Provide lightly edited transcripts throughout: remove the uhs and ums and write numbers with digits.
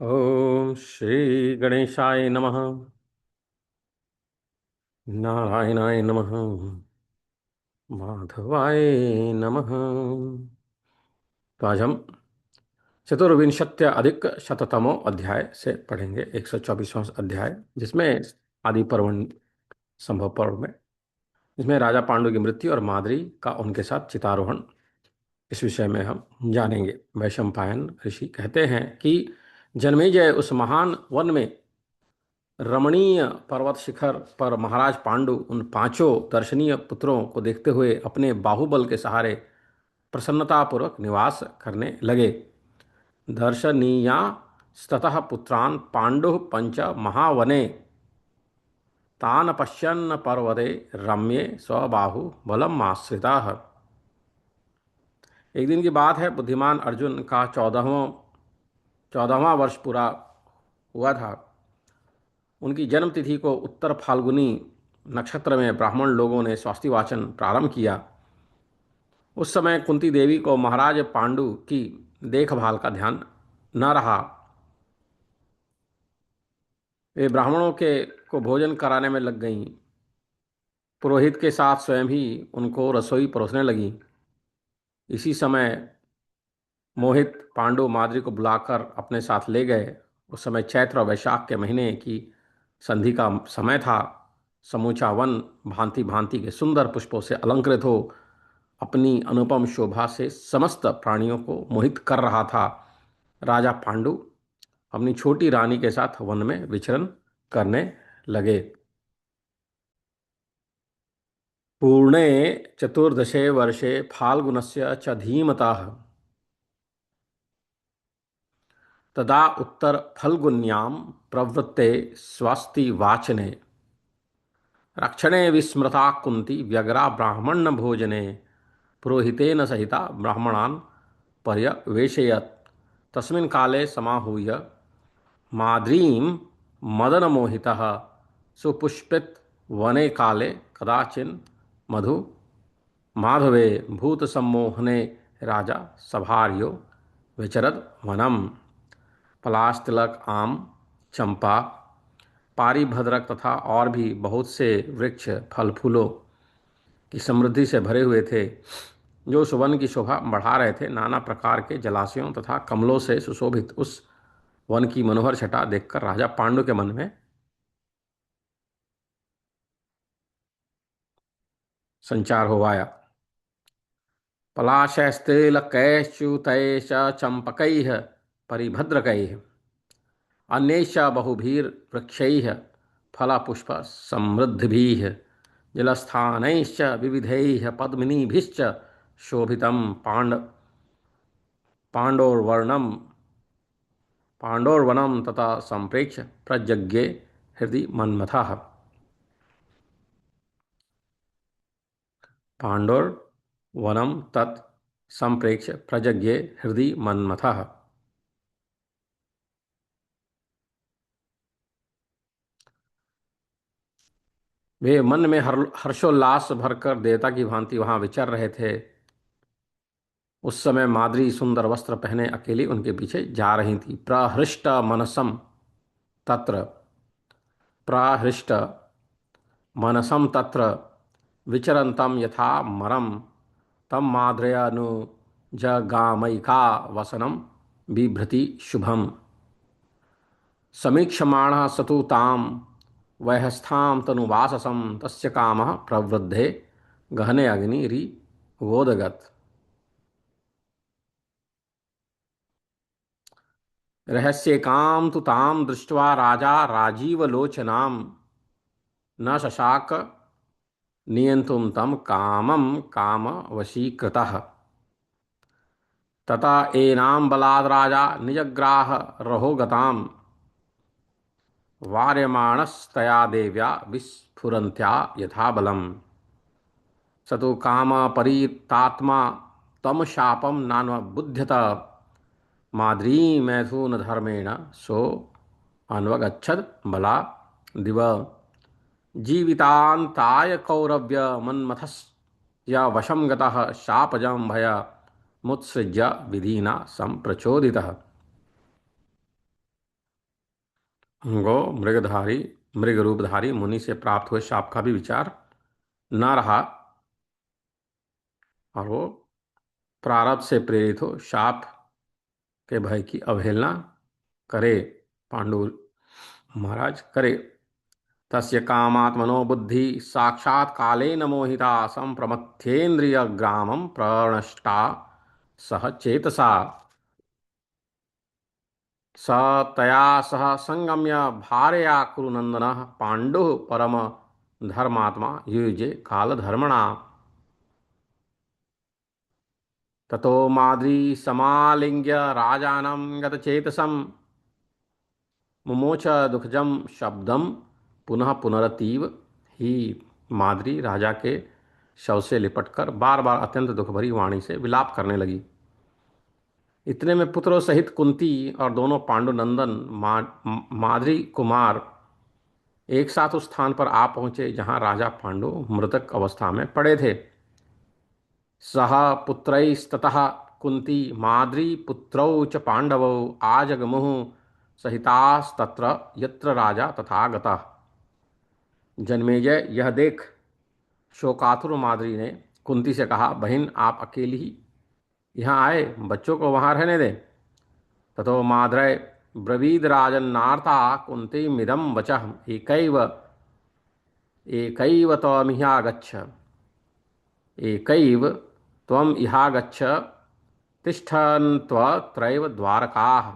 ओम श्री गणेशाय नमः। नारायणाय नमः। माधवाय नमः। तो आज हम चतुर्विंशत्य अधिक शततमो अध्याय से पढ़ेंगे 124वां अध्याय, जिसमें आदि पर्व, संभव पर्व में, जिसमें राजा पांडु की मृत्यु और माद्री का उनके साथ चितारोहण, इस विषय में हम जानेंगे। वैशंपायन ऋषि कहते हैं कि जन्मेजय उस महान वन में रमणीय पर्वत शिखर पर महाराज पांडु उन पांचों दर्शनीय पुत्रों को देखते हुए अपने बाहुबल के सहारे प्रसन्नतापूर्वक निवास करने लगे। दर्शनीया ततः पुत्रान् पांडु पंच महावने तान पश्यन् पर्वते रम्ये स्वबाहु बलम आश्रिताः। एक दिन की बात है, बुद्धिमान अर्जुन का चौदहवां वर्ष पूरा हुआ था। उनकी जन्म तिथि को उत्तर फाल्गुनी नक्षत्र में ब्राह्मण लोगों ने स्वास्ति वाचन प्रारंभ किया। उस समय कुंती देवी को महाराज पांडु की देखभाल का ध्यान न रहा। वे ब्राह्मणों के को भोजन कराने में लग गईं। पुरोहित के साथ स्वयं ही उनको रसोई परोसने लगीं। इसी समय मोहित पांडु माद्री को बुलाकर अपने साथ ले गए। उस समय चैत्र और वैशाख के महीने की संधि का समय था। समूचा वन भांति भांति के सुंदर पुष्पों से अलंकृत हो अपनी अनुपम शोभा से समस्त प्राणियों को मोहित कर रहा था। राजा पांडु अपनी छोटी रानी के साथ वन में विचरण करने लगे। पूर्णे चतुर्दशे वर्षे फाल्गुनस्य च धीमतः तदा उत्तर फल्गुन्यां प्रवृत्ते स्वस्ति वाचने रक्षणे विस्मृता कुंती व्यग्रा ब्राह्मण भोजने पुरोहितेन सहिता ब्राह्मणान् पर्यवेशयत्। तस्मिन् काले समाहूय माद्रीं मदनमोहितः सुपुष्पित वने काले कदाचिन् मधु माधवे भूतसम्मोहने राजा सभार्यो विचरद वनम। पलाश, तिलक, आम, चंपा, पारिभद्रक तथा और भी बहुत से वृक्ष फल फूलों की समृद्धि से भरे हुए थे, जो सुवन की शोभा बढ़ा रहे थे। नाना प्रकार के जलाशयों तथा कमलों से सुशोभित उस वन की मनोहर छटा देखकर राजा पांडु के मन में संचार हो आया। पलाशैस्त्रीलकैश्च्युतैश्च चंपकैः परिभद्रकैः अन्यैश्च बहुभिर्वृक्षैः फलपुष्पसमृद्धिभिः जलस्थानैश्च विविधैः पद्मिनीभिश्च शोभितं पाण्डोर्वर्णं पाण्डोर्वनं तथा संप्रेक्ष्य प्रज्ञे हृदि मन्मथः। पाण्डोर्वनं तत् संप्रेक्ष्य प्रज्ञे हृदि मन्मथः। वे मन में हर्षोल्लास भरकर देवता की भांति वहां विचर रहे थे। उस समय माद्री सुंदर वस्त्र पहने अकेली उनके पीछे जा रही थी। प्रहृष्ट मनसम तत्र प्रहृष्ट मनसम तत्र विचरन्तं यथा मरम तम माद्रयानु जगामैका वसनम बिभ्रति शुभम। समीक्षमाणः सतु तां वयस्थां तनुवाससं तस्य कामः प्रवृद्धे गहने अग्निरिवोदगत्। रहस्येकां तु तां दृष्ट्वा राजा राजीवलोचनां न शशाक नियन्तुं तं कामं कामवशीकृतः। तथा एनां बलाद् राजा निजग्राह रहोगतां वार्यमाणस्तया देव्या विस्फुरन्त्या यथा बलम्। स तु कामपरीतात्मा तं शापं नान्वबुध्यत माद्री मैथुनधर्मेण सो अन्वगच्छद बला दिव। जीवितान्ताय कौरव्य मन्मथस्य वशं गतः शापजं भय मुत्सृज्य विधिना संप्रचोदितः। गो मृगधारी मृग रूपधारी मुनि से प्राप्त हुए शाप का भी विचार न रहा, और वो प्रारब्ध से प्रेरित हो शाप के भय की अवहेलना करे। पांडु महाराज करे। तस्य कामात्मनो बुद्धि साक्षात् कालेन मोहिता संप्रमथ्येन्द्रिय ग्रामं प्रणष्टा सह चेतसा स तया सह संगम्य भार्या कुरुनंदन पांडु परम धर्मात्मा युयुजे कालधर्मणा ततो माद्री समालिंग्य राजानं गतचेतसं मुमोच दुखजम शब्दम पुनः पुनरतीव ही। माद्री राजा के शव से लिपटकर बार बार अत्यंत दुख भरी वाणी से विलाप करने लगी। इतने में पुत्रों सहित कुंती और दोनों पांडुनंदन माद्री कुमार एक साथ उस स्थान पर आ पहुंचे जहां राजा पांडु मृतक अवस्था में पड़े थे। सह पुत्रैस्ततः कुंती माद्री पुत्रौ च पांडवौ आजगमुः सहितास्तत्र यत्र राजा तथागतः। जन्मेजय यह देख शोकातुर माद्री ने कुंती से कहा, बहन आप अकेली ही यहाँ आए, बच्चों को वहाँ रहने दें। ततो माद्रय ब्रवीद राजन्नार्ता कुंती मिदम वचः एकैव एकैव त्वमिहागच्छ एकैव त्वम् इहागच्छ तिष्ठन्त्वत्रैव द्वारकाः।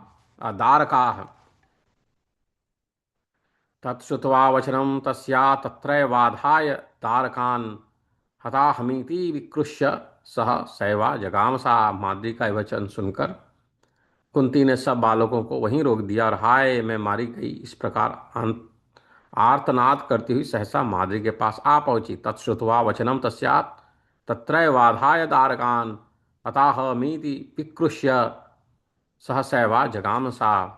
तत्श्रुत्वा वचनं तस्या तत्रैवाधाय तारकान् हताहमीति विकृष्य सह सैवा जगामसा। माद्री का यह वचन सुनकर कुंती ने सब बालकों को वहीं रोक दिया और हाय मैं मारी गई इस प्रकार आर्तनाद करती हुई सहसा माद्री के पास आ पहुंची। तत्श्रुत्वा वचनम तस्यात् तत्रैवाधाय तारकान् हताहमीति विकृष्य सहसैवा जगामसा।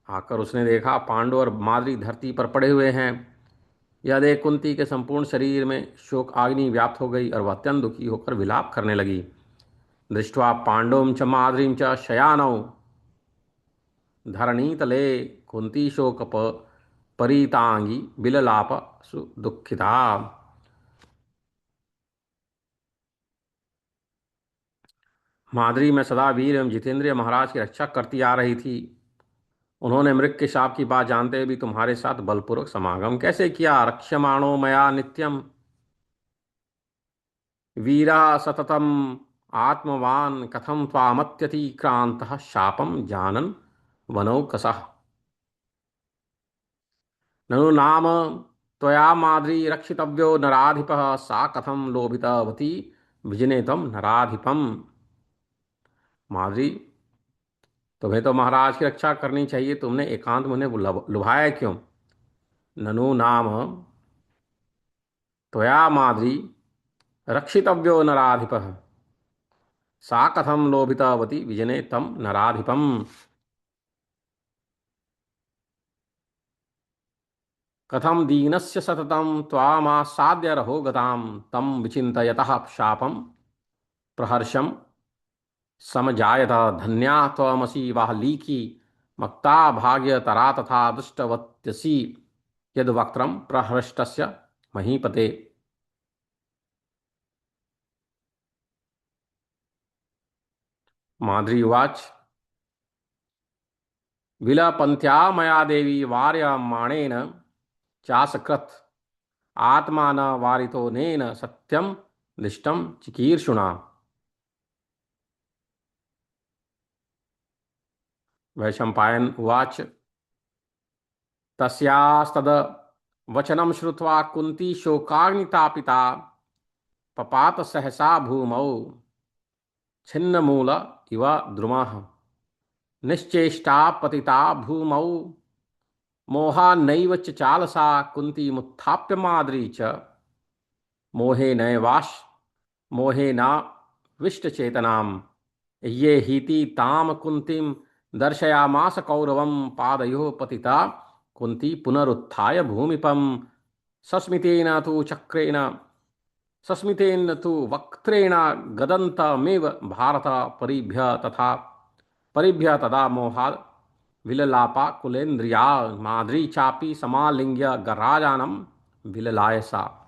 आकर उसने देखा पांडु और माद्री धरती पर पड़े हुए हैं। यह देख कुंती के संपूर्ण शरीर में शोक आग्नि व्याप्त हो गई और वह अत्यंत दुखी होकर विलाप करने लगी। दृष्ट्वा पांडुं च माद्रीं च शयानौ धरणीतले कुंती शोक परितांगी बिललाप सुदुःखिता। माद्री में सदा वीर एवं जितेंद्रिय महाराज की रक्षा करती आ रही थी। उन्होंने मृग के शाप की बात जानते हुए भी तुम्हारे साथ बलपूर्वक समागम कैसे किया। रक्ष्यमाणो मया नित्यम वीरा सततम आत्मवान कथम त्वामत्यतिक्रांतः शापम जानन वनौकसः। ननु नाम त्वया माद्री रक्षितव्यो नराधिपः सा कथम लोभितवती विजने तम नराधिपम। माद्री तुम्हें तो महाराज की रक्षा करनी चाहिए, तुमने एकांत में उन्हें लुभाया क्यों। ननु नाम त्वया माद्री रक्षितव्यो नराधिपः सा कथम लोभितवती विजने तम नराधिपम। कथम दीनस्य सततम त्वामासाद्य रहो गताम तम विचिन्तयतः शापम प्रहर्षम समजायत। धन्या त्वमसि वाहलीकी मक्ता भाग्यतरा तथा दुष्टवत्यसि यद्वक्त्रम प्रहृष्टस्य महीपते। माद्री उवाच विलपन्त्या मया देवी वार्यमाणेन चासकृत आत्मा न वारितो नेन सत्यम दिष्टम चिकीर्षुणा। वैशंपायन उवाच तस्यास्तद वचनं श्रुत्वा कुंती शोकाग्नितापिता पपात सहसा भूमौ छिन्नमूल इव द्रुमः। निश्चेष्टा पतिता भूमौ मोहान्नैव चालसा कुंती मुत्थाप्य माद्री च मोहे नैवाश मोहे न विष्टचेतनाम्। ये हीति ताम कुंतीम दर्शयामास कौरवं पादयोः पतिता कुंती पुनरुत्थाय भूमिपम सस्मितेन तु चक्रेण सस्मितेन तु वक्त्रेण गदन्तमेव भारत परिभ्य तथा परिभ्य तदा मोहात् विललापा कुलेन्द्रिया माद्री चापी समालिंग्य गराजानम विललायसा।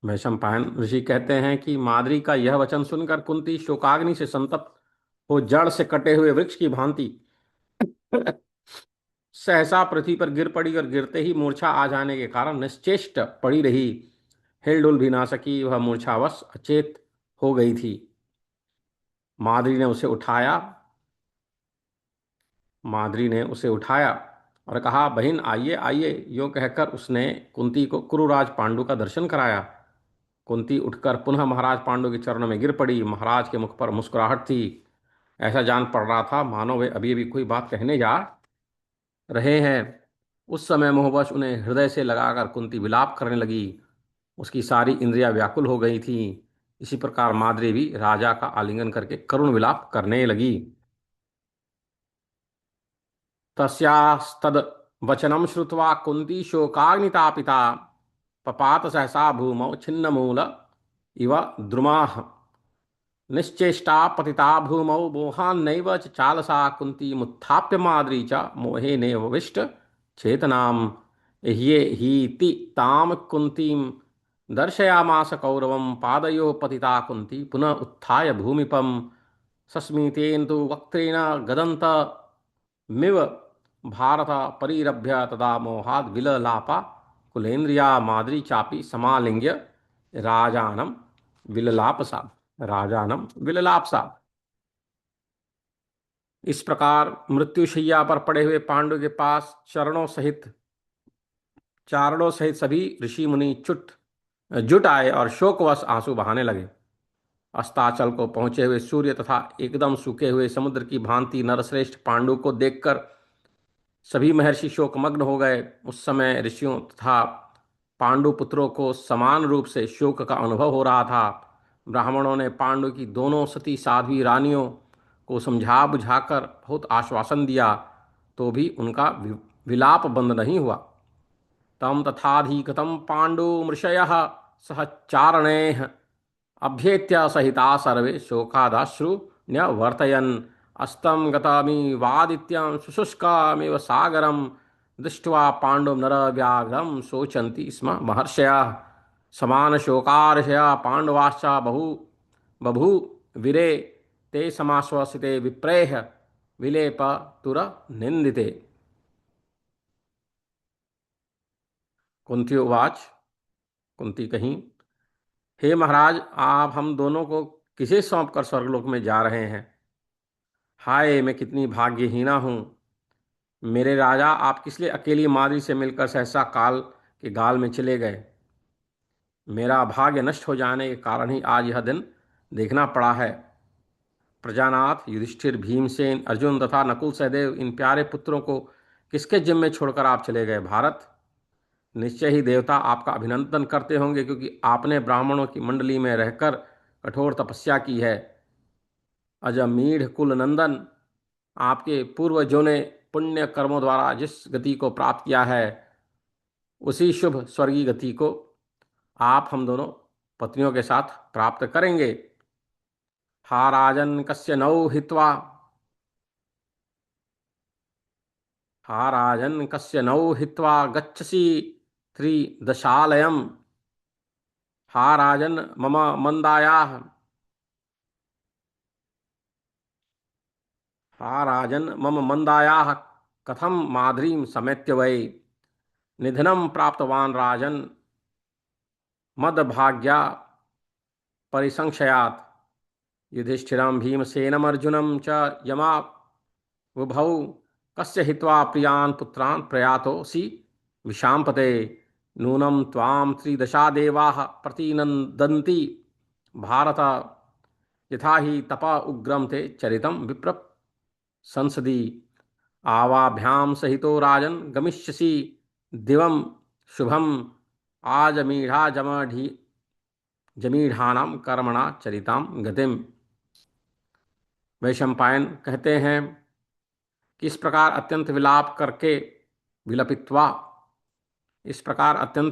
वैशंपायन ऋषि कहते हैं कि माद्री का यह वचन सुनकर कुंती शोकाग्नि से संतप्त हो जड़ से कटे हुए वृक्ष की भांति सहसा पृथ्वी पर गिर पड़ी और गिरते ही मूर्छा आ जाने के कारण निश्चेष्ट पड़ी रही। हिलडुल भी ना सकी, वह मूर्छावश अचेत हो गई थी। माद्री ने उसे उठाया माद्री ने उसे उठाया और कहा, बहन आइए आइए। यो कहकर उसने कुंती को कुरुराज पांडु का दर्शन कराया। कुंती उठकर पुनः महाराज पांडु के चरणों में गिर पड़ी। महाराज के मुख पर मुस्कुराहट थी। ऐसा जान पड़ रहा था मानो वे अभी अभी कोई बात कहने जा रहे हैं। उस समय मोहवश उन्हें हृदय से लगाकर कुंती विलाप करने लगी। उसकी सारी इंद्रियां व्याकुल हो गई थीं। इसी प्रकार माद्री भी राजा का आलिंगन करके करुण विलाप करने लगी। तस्यास्तद वचनम श्रुत्वा कुंती शोकाग्नितापिता पपात सहसा भूमौ छिन्नमूल इव द्रुमाः। निश्चेष्टा पतिता भूमौ मोहान्नैव च चालसा कुन्ती मुत्थाप्य माद्री च मोहेनैव विष्ट चेतनाम्। ह्ये हीति तां कुन्तीं दर्शयामास कौरवं पादयोः पतिता कुन्ती पुनः उत्थाय भूमिपम्। सस्मितेन तु वक्त्रेण गदन्तमिव भारत परिरभ्य तदा मोहाद् विललापा कुलेन्द्रिया माद्री चापि समालिंग्य राजानं विललापसा। राजानम विललापसा। इस प्रकार मृत्युशैया पर पड़े हुए पांडु के पास चारणों सहित सभी ऋषि मुनि जुट आए और शोकवश आंसू बहाने लगे। अस्ताचल को पहुंचे हुए सूर्य तथा एकदम सूखे हुए समुद्र की भांति नरश्रेष्ठ पांडु को देखकर सभी महर्षि शोकमग्न हो गए। उस समय ऋषियों तथा पांडु पुत्रों को समान रूप से शोक का अनुभव हो रहा था। ब्राह्मणों ने पांडु की दोनों सती साध्वी रानियों को समझा बुझाकर बहुत आश्वासन दिया, तो भी उनका विलाप बंद नहीं हुआ। तम तथाधिकतम पांडु मृषयः सह चारणैः अभ्येत्य सहिता सर्वे शोकादाश्रु न्यवर्तयन्। अस्तं गतमिवादित्यं शुशुष्कमिव सागरं दृष्ट्वा पाण्डुं नरव्याघ्रं शोचन्ति स्म महर्षयः। समान शोकार्षया पाण्डवाश्च बभू वीरे ते समाश्वसिते विप्रेह विलेप तुर निंदिते। कुंती उवाच। कुंती कहीं, हे महाराज, आप हम दोनों को किसे सौंप कर स्वर्गलोक में जा रहे हैं? हाय, मैं कितनी भाग्यहीना हूँ। मेरे राजा, आप किस लिए अकेली माद्री से मिलकर सहसा काल के गाल में चले गए? मेरा भाग्य नष्ट हो जाने के कारण ही आज यह दिन देखना पड़ा है। प्रजानाथ, युधिष्ठिर, भीमसेन, अर्जुन तथा नकुल सहदेव, इन प्यारे पुत्रों को किसके जिम्मे छोड़कर आप चले गए भारत? निश्चय ही देवता आपका अभिनंदन करते होंगे, क्योंकि आपने ब्राह्मणों की मंडली में रहकर कठोर तपस्या की है। अजमीढ़ कुल नंदन, आपके पूर्वजों ने पुण्य कर्मों द्वारा जिस गति को प्राप्त किया है, उसी शुभ स्वर्गीय गति को आप हम दोनों पत्नियों के साथ प्राप्त करेंगे। हा राजन कस्य नौ हित्वा हा राजन कस्य नौ हित्वा गच्छसि त्रिदशालयम्। हा राजन मम मंदायाः हा राजन मम मंदायाः कथम माद्रीं समेत्य वै निधनं प्राप्तवान् राजन मदभाग्या परिसंशयात्। युधिष्ठिरं भीमसेनम् अर्जुनं च यमा उभौ कस्य हित्वा प्रियान् पुत्रान् प्रयातोऽसि विशाम्पते। नूनं त्वां त्रिदशा देवाः प्रतिनन्दन्ति भारत यथा हि तपा उग्रं ते चरितं विप्र संसदि। आवाभ्याम सहितो राजन गमिष्यसि दिवं शुभम आजमीढ़ा जमढ़ी जमीढ़ानाम कर्मणा चरिताम गतिम। वैशंपायन कहते हैं कि इस प्रकार अत्यंत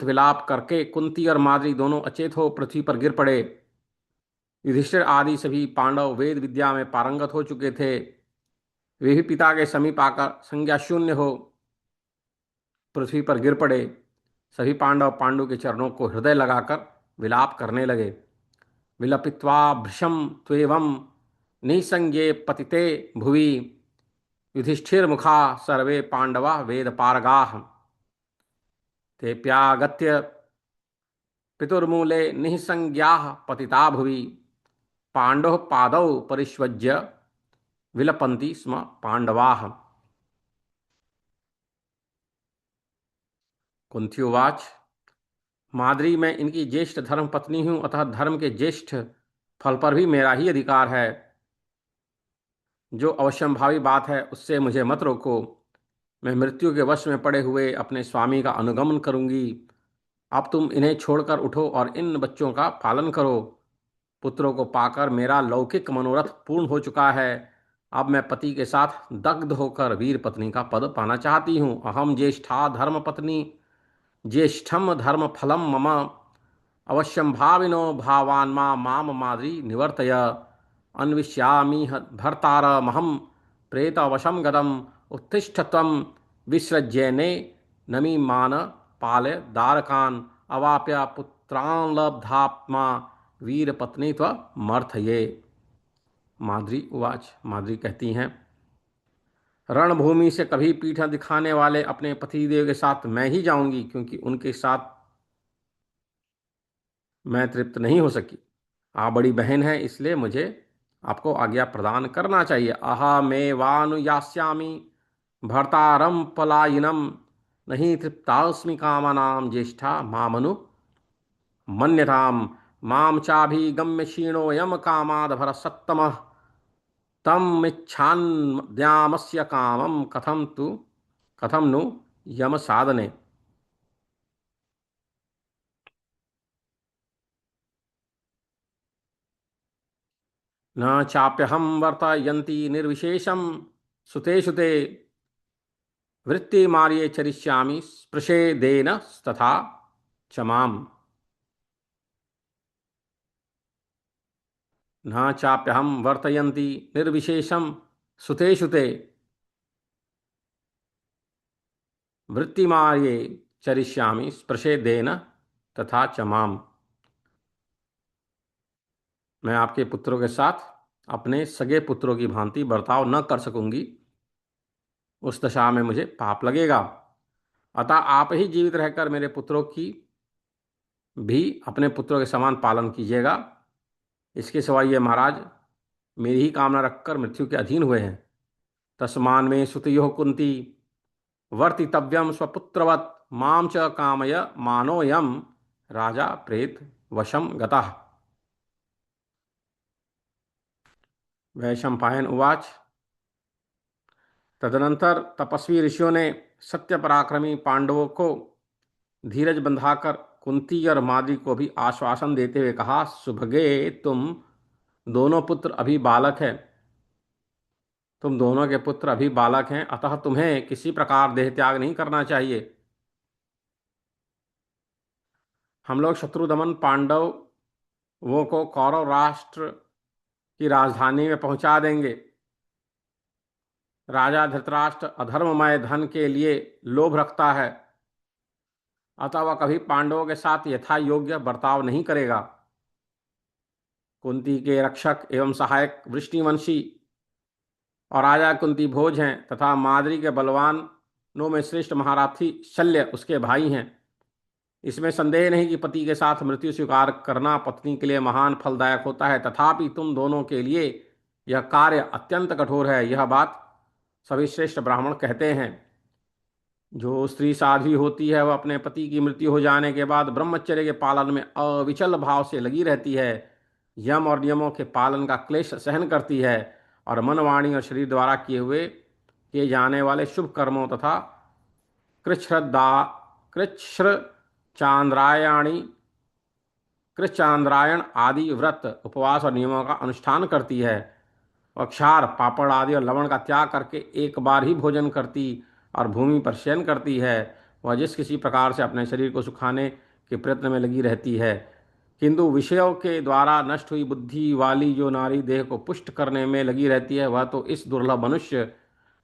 विलाप करके कुंती और माद्री दोनों अचेत हो पृथ्वी पर गिर पड़े। युधिष्ठिर आदि सभी पांडव वेद विद्या में पारंगत हो चुके थे। वे भी पिता के समीप आकर संज्ञा शून्य हो पृथ्वी पर गिर पड़े। सभी पांडव पांडु के चरणों को हृदय लगाकर विलाप करने लगे। विलपित्वा भृशं त्वेवं निसंज्ञे पतिते भुवि युधिष्ठिर मुखा सर्वे पांडवा वेद पारगाः तेप्यागत्य पितुर्मूले निसंज्ञाः पतिता भुवि पांडव पादौ परिष्वज्य विलपन्ति स्म पांडवाः। कुंती उवाच माद्री मैं इनकी ज्येष्ठ धर्म पत्नी हूं, अतः धर्म के ज्येष्ठ फल पर भी मेरा ही अधिकार है। जो अवश्यंभावी बात है उससे मुझे मत रोको। मैं मृत्यु के वश में पड़े हुए अपने स्वामी का अनुगमन करूंगी। अब तुम इन्हें छोड़कर उठो और इन बच्चों का पालन करो। पुत्रों को पाकर मेरा लौकिक मनोरथ पूर्ण हो चुका है। अब मैं पति के साथ दग्ध होकर वीर पत्नी का पद पाना चाहती हूँ। अहम ज्येष्ठा धर्म पत्नी ज्येष्ठम धर्म फलम मम अवश्यम भाविनो भावान्मा माम माद्री निवर्तय अन्विष्यामि भर्तारमहम प्रेतवशम गदम उत्तिष्ठ त्वं विसृज्येने नमी मान पालय दारकान अवाप्य पुत्रान् लब्धात्मा वीरपत्नी त्वमर्थये। माद्री उवाच माद्री कहती हैं रणभूमि से कभी पीठ दिखाने वाले अपने पतिदेव के साथ मैं ही जाऊंगी, क्योंकि उनके साथ मैं तृप्त नहीं हो सकी। आप बड़ी बहन है, इसलिए मुझे आपको आज्ञा प्रदान करना चाहिए। अहमेवानुयास्यामि भर्तारम पलायिनम नहीं तृप्तास्मि कामनाम ज्येष्ठा मामनु मन्यताम माम चाभिगम्य क्षीणोऽयं कामादभर सत्तमः तमिच्छान्यामस्य कामं कथम नु यम साधने। न चाप्यहं वर्तयन्ति निर्विशेषं सुते सुते वृत्ति मार्ये चरिष्यामि स्पृशेदेन तथा चमाम। न चाप्यहं वर्तयन्ति निर्विशेषं सुते सुते वृत्ति मार्ये चरिष्यामि स्पृशेदेन तथा चमाम। मैं आपके पुत्रों के साथ अपने सगे पुत्रों की भांति बर्ताव न कर सकूंगी। उस दशा में मुझे पाप लगेगा। अतः आप ही जीवित रहकर मेरे पुत्रों की भी अपने पुत्रों के समान पालन कीजिएगा। इसके सिवा ये महाराज मेरी ही कामना रखकर मृत्यु के अधीन हुए हैं। तस्मान में सुतयो कुंती वर्तितव्यम स्वपुत्रवत माम च कामय मानोयम राजा प्रेत वशम गतः। वैशंपायन उवाच तदनंतर तपस्वी ऋषियों ने सत्य पराक्रमी पांडवों को धीरज बंधाकर कुंती और माद्री को भी आश्वासन देते हुए कहा सुभगे दोनों पुत्र अभी बालक हैं तुम दोनों के पुत्र अभी बालक हैं, अतः तुम्हें किसी प्रकार देह त्याग नहीं करना चाहिए। हम लोग शत्रुदमन पांडवों को कौरव राष्ट्र की राजधानी में पहुंचा देंगे। राजा धृतराष्ट्र अधर्ममय धन के लिए लोभ रखता है, अतः वह कभी पांडवों के साथ यथा योग्य बर्ताव नहीं करेगा। कुंती के रक्षक एवं सहायक वृष्णिवंशी और राजा कुंती भोज हैं तथा माद्री के बलवानों में श्रेष्ठ महारथी शल्य उसके भाई हैं। इसमें संदेह नहीं कि पति के साथ मृत्यु स्वीकार करना पत्नी के लिए महान फलदायक होता है, तथापि तुम दोनों के लिए यह कार्य अत्यंत कठोर है। यह बात सभी श्रेष्ठ ब्राह्मण कहते हैं। जो स्त्री साध्वी होती है वह अपने पति की मृत्यु हो जाने के बाद ब्रह्मचर्य के पालन में अविचल भाव से लगी रहती है, यम और नियमों के पालन का क्लेश सहन करती है और मन वाणी और शरीर द्वारा किए जाने वाले शुभ कर्मों तथा कृच्छ्र चांद्रायणी कृच्छांद्रायण आदि व्रत उपवास और नियमों का अनुष्ठान करती है। वह क्षार पापड़ आदि और लवण का त्याग करके एक बार ही भोजन करती और भूमि पर शयन करती है। वह जिस किसी प्रकार से अपने शरीर को सुखाने के प्रयत्न में लगी रहती है, किंतु विषयों के द्वारा नष्ट हुई बुद्धि वाली जो नारी देह को पुष्ट करने में लगी रहती है, वह तो इस दुर्लभ मनुष्य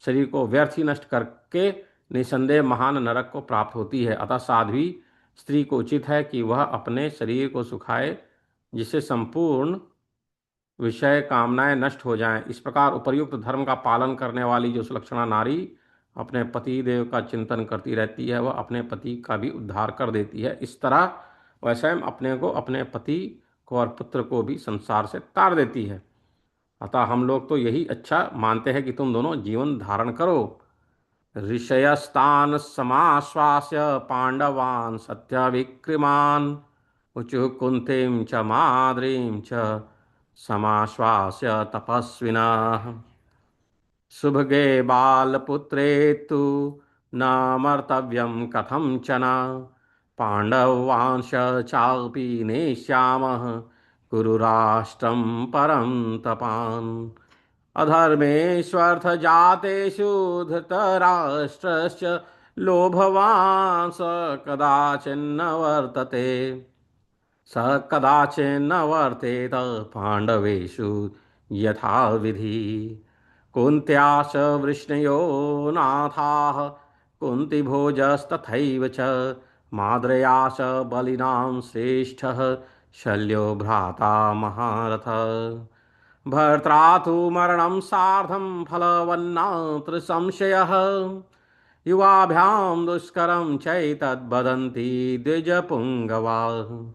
शरीर को व्यर्थ ही नष्ट करके निसंदेह महान नरक को प्राप्त होती है। अतः साध्वी स्त्री को उचित है कि वह अपने शरीर को सुखाए, जिससे संपूर्ण विषय कामनाएं नष्ट हो जाएं। इस प्रकार उपर्युक्त धर्म का पालन करने वाली जो सुलक्षणा नारी अपने पति देव का चिंतन करती रहती है, वह अपने पति का भी उद्धार कर देती है। इस तरह वह स्वयं अपने को, अपने पति को और पुत्र को भी संसार से तार देती है। अतः हम लोग तो यही अच्छा मानते हैं कि तुम दोनों जीवन धारण करो। ऋषयस्तान समाश्वास्य पांडवान् सत्यविक्रिमान् ऊचुः कुन्तीं च माद्रीं च समाश्वास्य तपस्विनः। शुभगे बालपुत्रे तु न मर्तव्यं कथंचन, पाण्डवांश चापि नेष्यामः कुरु राष्ट्रं परं तपान्। अधर्मेष्वर्थजातेषु धृतराष्ट्रस्य लोभवान् स कदाचिन्न वर्तते, स कदाचिन्न वर्तेत पाण्डवेषु यथाविधि। कुन्त्याश्च वृष्णयो नाथाः कुन्तिभोजस्तथैव च, माद्रयाश्च बलिनां श्रेष्ठः शल्यो भ्राता महारथः। भर्त्रा तु मरणं सार्धं फलवन्नात्र संशयः, युवाभ्यां दुष्करं चैतद्वदन्ति द्विजपुङ्गवाः।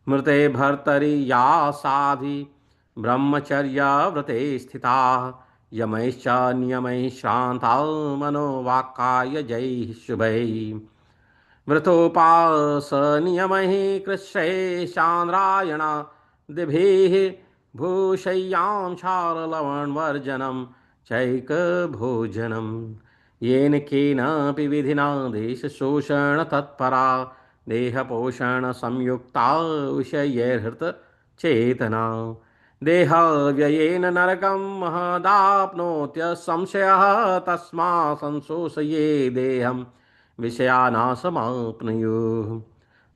मृते भर्तरि या साधि ब्रह्मचर्यव्रते स्थिताः, यमैश्च नियमैः श्रान्ता मनोवाक्कायजैः शुभैः। व्रतोपासनियमैः कृच्छ्रेषान्द्रायणादिभिः, भूशय्यां क्षारलवणवर्जनं चैकभोजनं। येन केनापि विधिना देशशोषणतत्परा, देहपोषणसंयुक्ता विषयैर्हृतचेतना। देहव्ययेन नरकं महदाप्नोत्यसंशयः, तस्मात् संशोषये देहं विषयानाशमाप्नुयुः।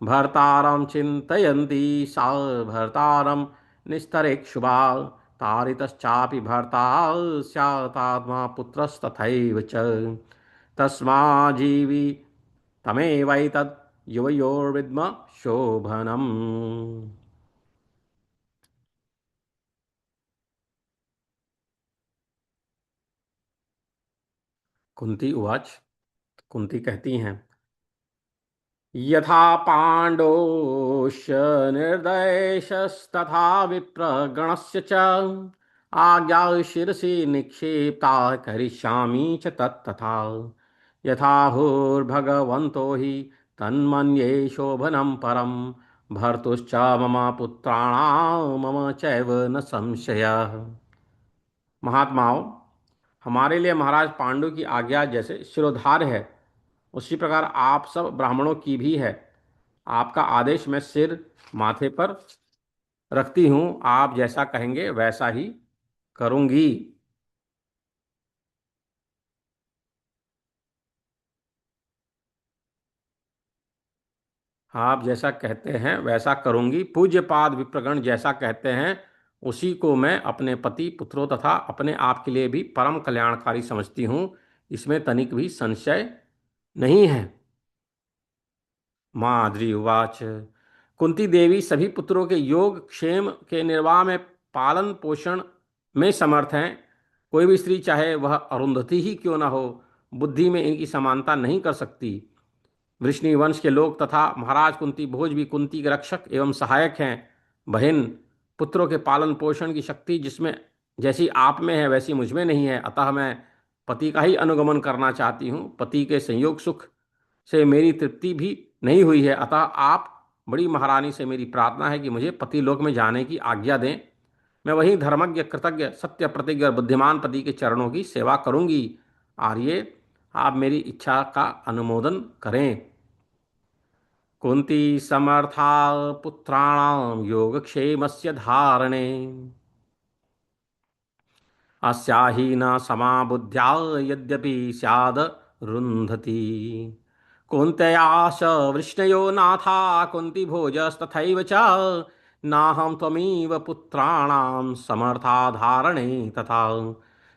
भर्तारं चिन्तयन्ती सा भर्तारं निस्तरेक्षुभा, तारितश्चापि भर्ता स्यातात्मा पुत्रस्तथैव च। तस्माज्जीवी तमेवैतद् युवयोर्विद्म शोभनम्। कुंती उवाच। कुंती कहती हैं, यथा पाण्डोश्च निर्देशस्तथा विप्रगणस्य च, आज्ञा शिरसि निक्षिप्ता करिष्यामि च तत्तथा। यथाहुर्भगवन्तो हि तन्मन्ये शोभनं परं, भर्तुश्च मम पुत्राणां मम चैव न संशयः। महात्माओं, हमारे लिए महाराज पांडु की आज्ञा जैसे शिरोधार्य है, उसी प्रकार आप सब ब्राह्मणों की भी है। आपका आदेश मैं सिर माथे पर रखती हूँ, आप जैसा कहेंगे वैसा ही करूँगी। आप जैसा कहते हैं वैसा करूँगी। पूज्य पाद विप्रगण जैसा कहते हैं उसी को मैं अपने पति पुत्रों तथा अपने आप के लिए भी परम कल्याणकारी समझती हूँ, इसमें तनिक भी संशय नहीं है। माद्री उवाच। कुंती देवी सभी पुत्रों के योग क्षेम के निर्वाह में, पालन पोषण में समर्थ हैं। कोई भी स्त्री चाहे वह अरुंधति ही क्यों न हो, बुद्धि में इनकी समानता नहीं कर सकती। वृष्णि वंश के लोग तथा महाराज कुंती भोज भी कुंती के रक्षक एवं सहायक हैं। बहन, पुत्रों के पालन पोषण की शक्ति जिसमें जैसी आप में है वैसी मुझ में नहीं है, अतः मैं पति का ही अनुगमन करना चाहती हूँ। पति के संयोग सुख से मेरी तृप्ति भी नहीं हुई है, अतः आप बड़ी महारानी से मेरी प्रार्थना है कि मुझे पति लोक में जाने की आज्ञा दें। मैं वही धर्मज्ञ कृतज्ञ सत्य प्रतिज्ञ और बुद्धिमान पति के चरणों की सेवा करूंगी। आर्य, आप मेरी इच्छा का अनुमोदन करें। कुंती समर्था पुत्राणां योगक्षेमस्य धारणे, अस्या ही न समा बुद्ध्या यद्यपि स्याद रुन्धति। कुन्त्याश वृष्णयो नाथा कुन्ती भोजस्तथैव च, नाहं त्वमिव पुत्राणां समर्थाधारणे तथा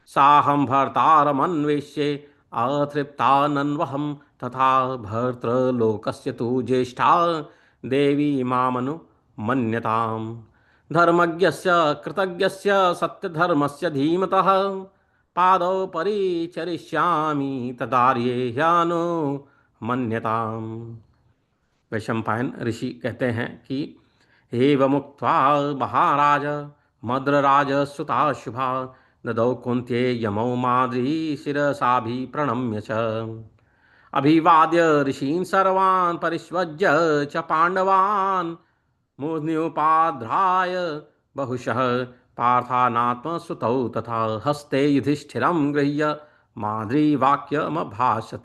साहं भर्तारमन्वेष्ये अतृप्तानन्वहं तथा भर्तृलोकस्य तु ज्येष्ठा देवी मामनु मन्यताम् धर्मज्ञस्य कृतज्ञस्य सत्यधर्मस्य धीमतः पादौ परिचरिष्यामि तदार्ये ह्यानो मन्यताम्। वैशंपायन ऋषि कहते हैं कि एवमुक्त्वा महाराज मद्रराज सुता शुभा ददौ कुन्त्यै यमौ माद्री शिरसाभिप्रणम्य च अभिवाद्य ऋषीन् सर्वान् परिष्वज्य च पाण्डवान् मुनिउपाध्राय बहुशः पार्थानात्मसुतौ तथा हस्ते युधिष्ठिरं गृह्य माद्री वाक्यमभाषत।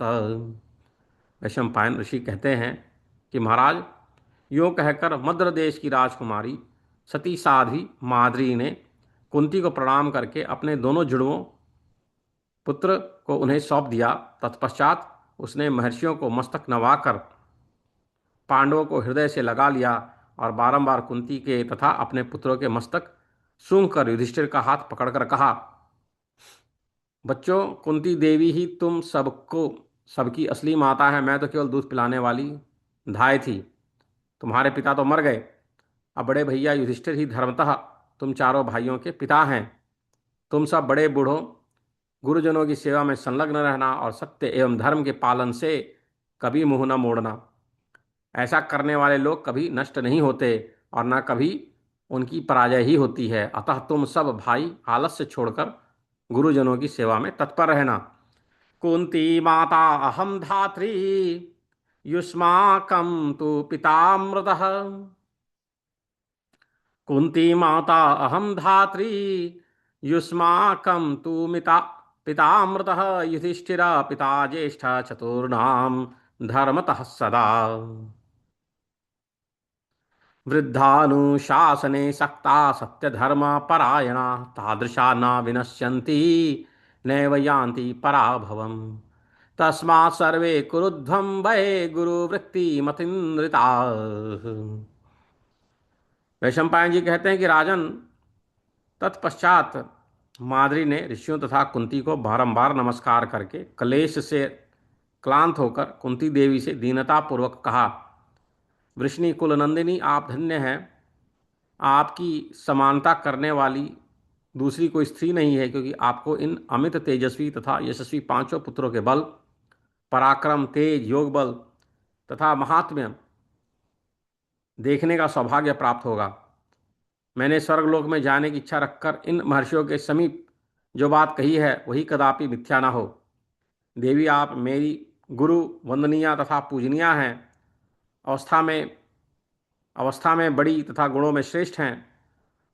वैशंपायन ऋषि कहते हैं कि महाराज, यूँ कहकर मद्र देश की राजकुमारी सती साध्वी माद्री ने कुंती को प्रणाम करके अपने दोनों जुड़वों पुत्र को उन्हें सौंप दिया। तत्पश्चात उसने महर्षियों को मस्तक नवाकर पांडवों को हृदय से लगा लिया और बारंबार कुंती के तथा अपने पुत्रों के मस्तक सूंघकर युधिष्ठिर का हाथ पकड़कर कहा, बच्चों, कुंती देवी ही तुम सबको सबकी असली माता है। मैं तो केवल दूध पिलाने वाली धाय थी। तुम्हारे पिता तो मर गए। अब बड़े भैया युधिष्ठिर ही धर्मतः तुम चारों भाइयों के पिता हैं। तुम सब बड़े बूढ़ों गुरुजनों की सेवा में संलग्न रहना और सत्य एवं धर्म के पालन से कभी मुंह न मोड़ना। ऐसा करने वाले लोग कभी नष्ट नहीं होते और न कभी उनकी पराजय ही होती है। अतः तुम सब भाई आलस्य छोड़कर गुरुजनों की सेवा में तत्पर रहना। कुंती माता अहम धात्री युष्माकं तु पितामृतः कुंती माता अहम धात्री युष्माकं तु मिता पितामृतः युधिष्ठिरा पिता ज्येष्ठ चतुर्णां धर्मतः सदा वृद्धानुशासने सक्ता सत्यधर्मपरायणा तादृशा न विनश्यन्ति नैव यान्ति पराभवम् तस्मात् सर्वे कुरुध्वं वै गुरुवृत्तिमतीन्द्रिताः। वैशंपायन जी कहते हैं कि राजन, तत्पश्चात माद्री ने ऋषियों तथा कुंती को बारंबार नमस्कार करके क्लेश से क्लांत होकर कुंती देवी से दीनतापूर्वक कहा, वृष्णि कुल नंदिनी, आप धन्य हैं। आपकी समानता करने वाली दूसरी कोई स्त्री नहीं है, क्योंकि आपको इन अमित तेजस्वी तथा यशस्वी पांचों पुत्रों के बल, पराक्रम, तेज, योग बल तथा महात्म्य देखने का सौभाग्य प्राप्त होगा। मैंने स्वर्गलोक में जाने की इच्छा रखकर इन महर्षियों के समीप जो बात कही है वही कदापि मिथ्या न हो। देवी, आप मेरी गुरु वंदनीया तथा पूजनीया हैं। अवस्था में अवस्था में बड़ी तथा गुणों में श्रेष्ठ हैं।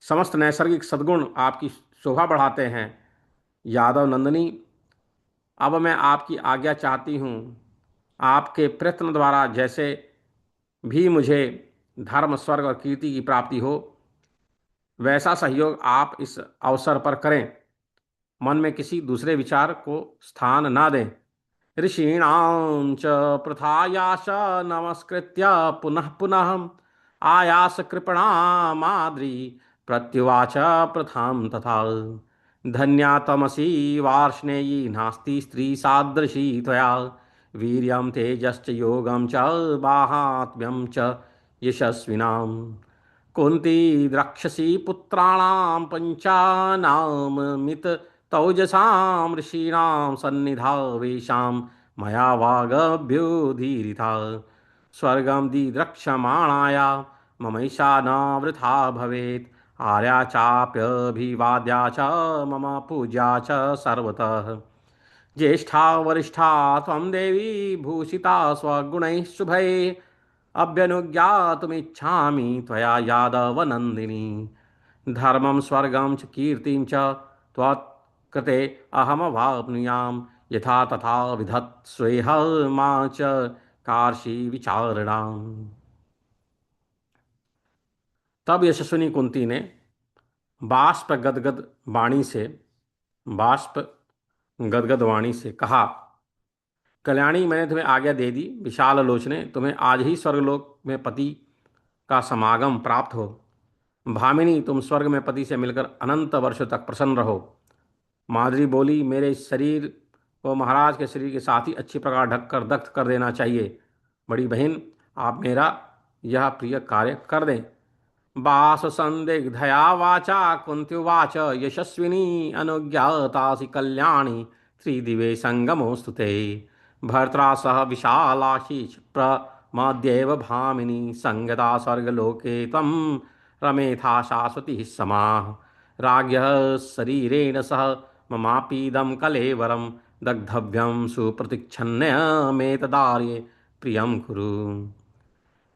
समस्त नैसर्गिक सद्गुण आपकी शोभा बढ़ाते हैं। यादव नंदिनी, अब मैं आपकी आज्ञा चाहती हूँ। आपके प्रयत्न द्वारा जैसे भी मुझे धर्म, स्वर्ग और कीर्ति की प्राप्ति हो, वैसा सहयोग आप इस अवसर पर करें। मन में किसी दूसरे विचार को स्थान ना दें। ऋषीणां च प्रथायाश नमस्कृत्य पुनः पुनः आयास कृपणा माद्री प्रत्युवाच प्रथां तथा धन्या तमसी वार्ष्णेयी नास्ति स्त्री सादृशी त्वया वीर्यं तेजश्च योगं च बाहात्म्यं च यशस्विनाम् कुंती द्रक्षसी पुत्राणां पंचानाममित तौजसां ऋषीणां सन्निधावेशां मया वागभ्युदीरिता स्वर्गं दिद्रक्ष्यमाणाया ममैषा न वृथा भवेत् आर्या चाप्यभिवाद्या च मम पूज्या च सर्वतः ज्येष्ठा वरिष्ठा त्वं देवी भूषिता स्वगुणैः शुभैः अभ्यनुज्ञातुमिच्छामि त्वया यादवनन्दिनी धर्मं स्वर्गं च कीर्तिं च त्वत्कृते अहमवाप्नुयां यथा तथा विधत्स्वेह मां च कार्षि विचारणाम्। तब यशस्विनी कुंती ने बाष्प गदगद वाणी से बाष्प गदगद वाणी से कहा, कल्याणी, मैंने तुम्हें आज्ञा दे दी। विशाल लोचने, तुम्हें आज ही स्वर्गलोक में पति का समागम प्राप्त हो। भामिनी, तुम स्वर्ग में पति से मिलकर अनंत वर्षों तक प्रसन्न रहो। माद्री बोली, मेरे इस शरीर को महाराज के शरीर के साथ ही अच्छी प्रकार ढककर दग्ध कर देना चाहिए। बड़ी बहन, आप मेरा यह प्रिय कार्य कर दें। वाससंदिग्धया वाचा कुन्त्युवाच, यशस्विनी अनुज्ञातासि कल्याणी त्रिदिवे सङ्गमोऽस्तु ते। भर्त्रा सह विशालाक्षी प्रमद्येव भामिनी संगता स्वर्गलोके त्वं रमेथा शाश्वती समाः। राज्ञः शरीरेण सह ममापीदं कलेवरं दग्धव्यं सुप्रतीच्छन्नमेतदार्ये प्रियं कुरु।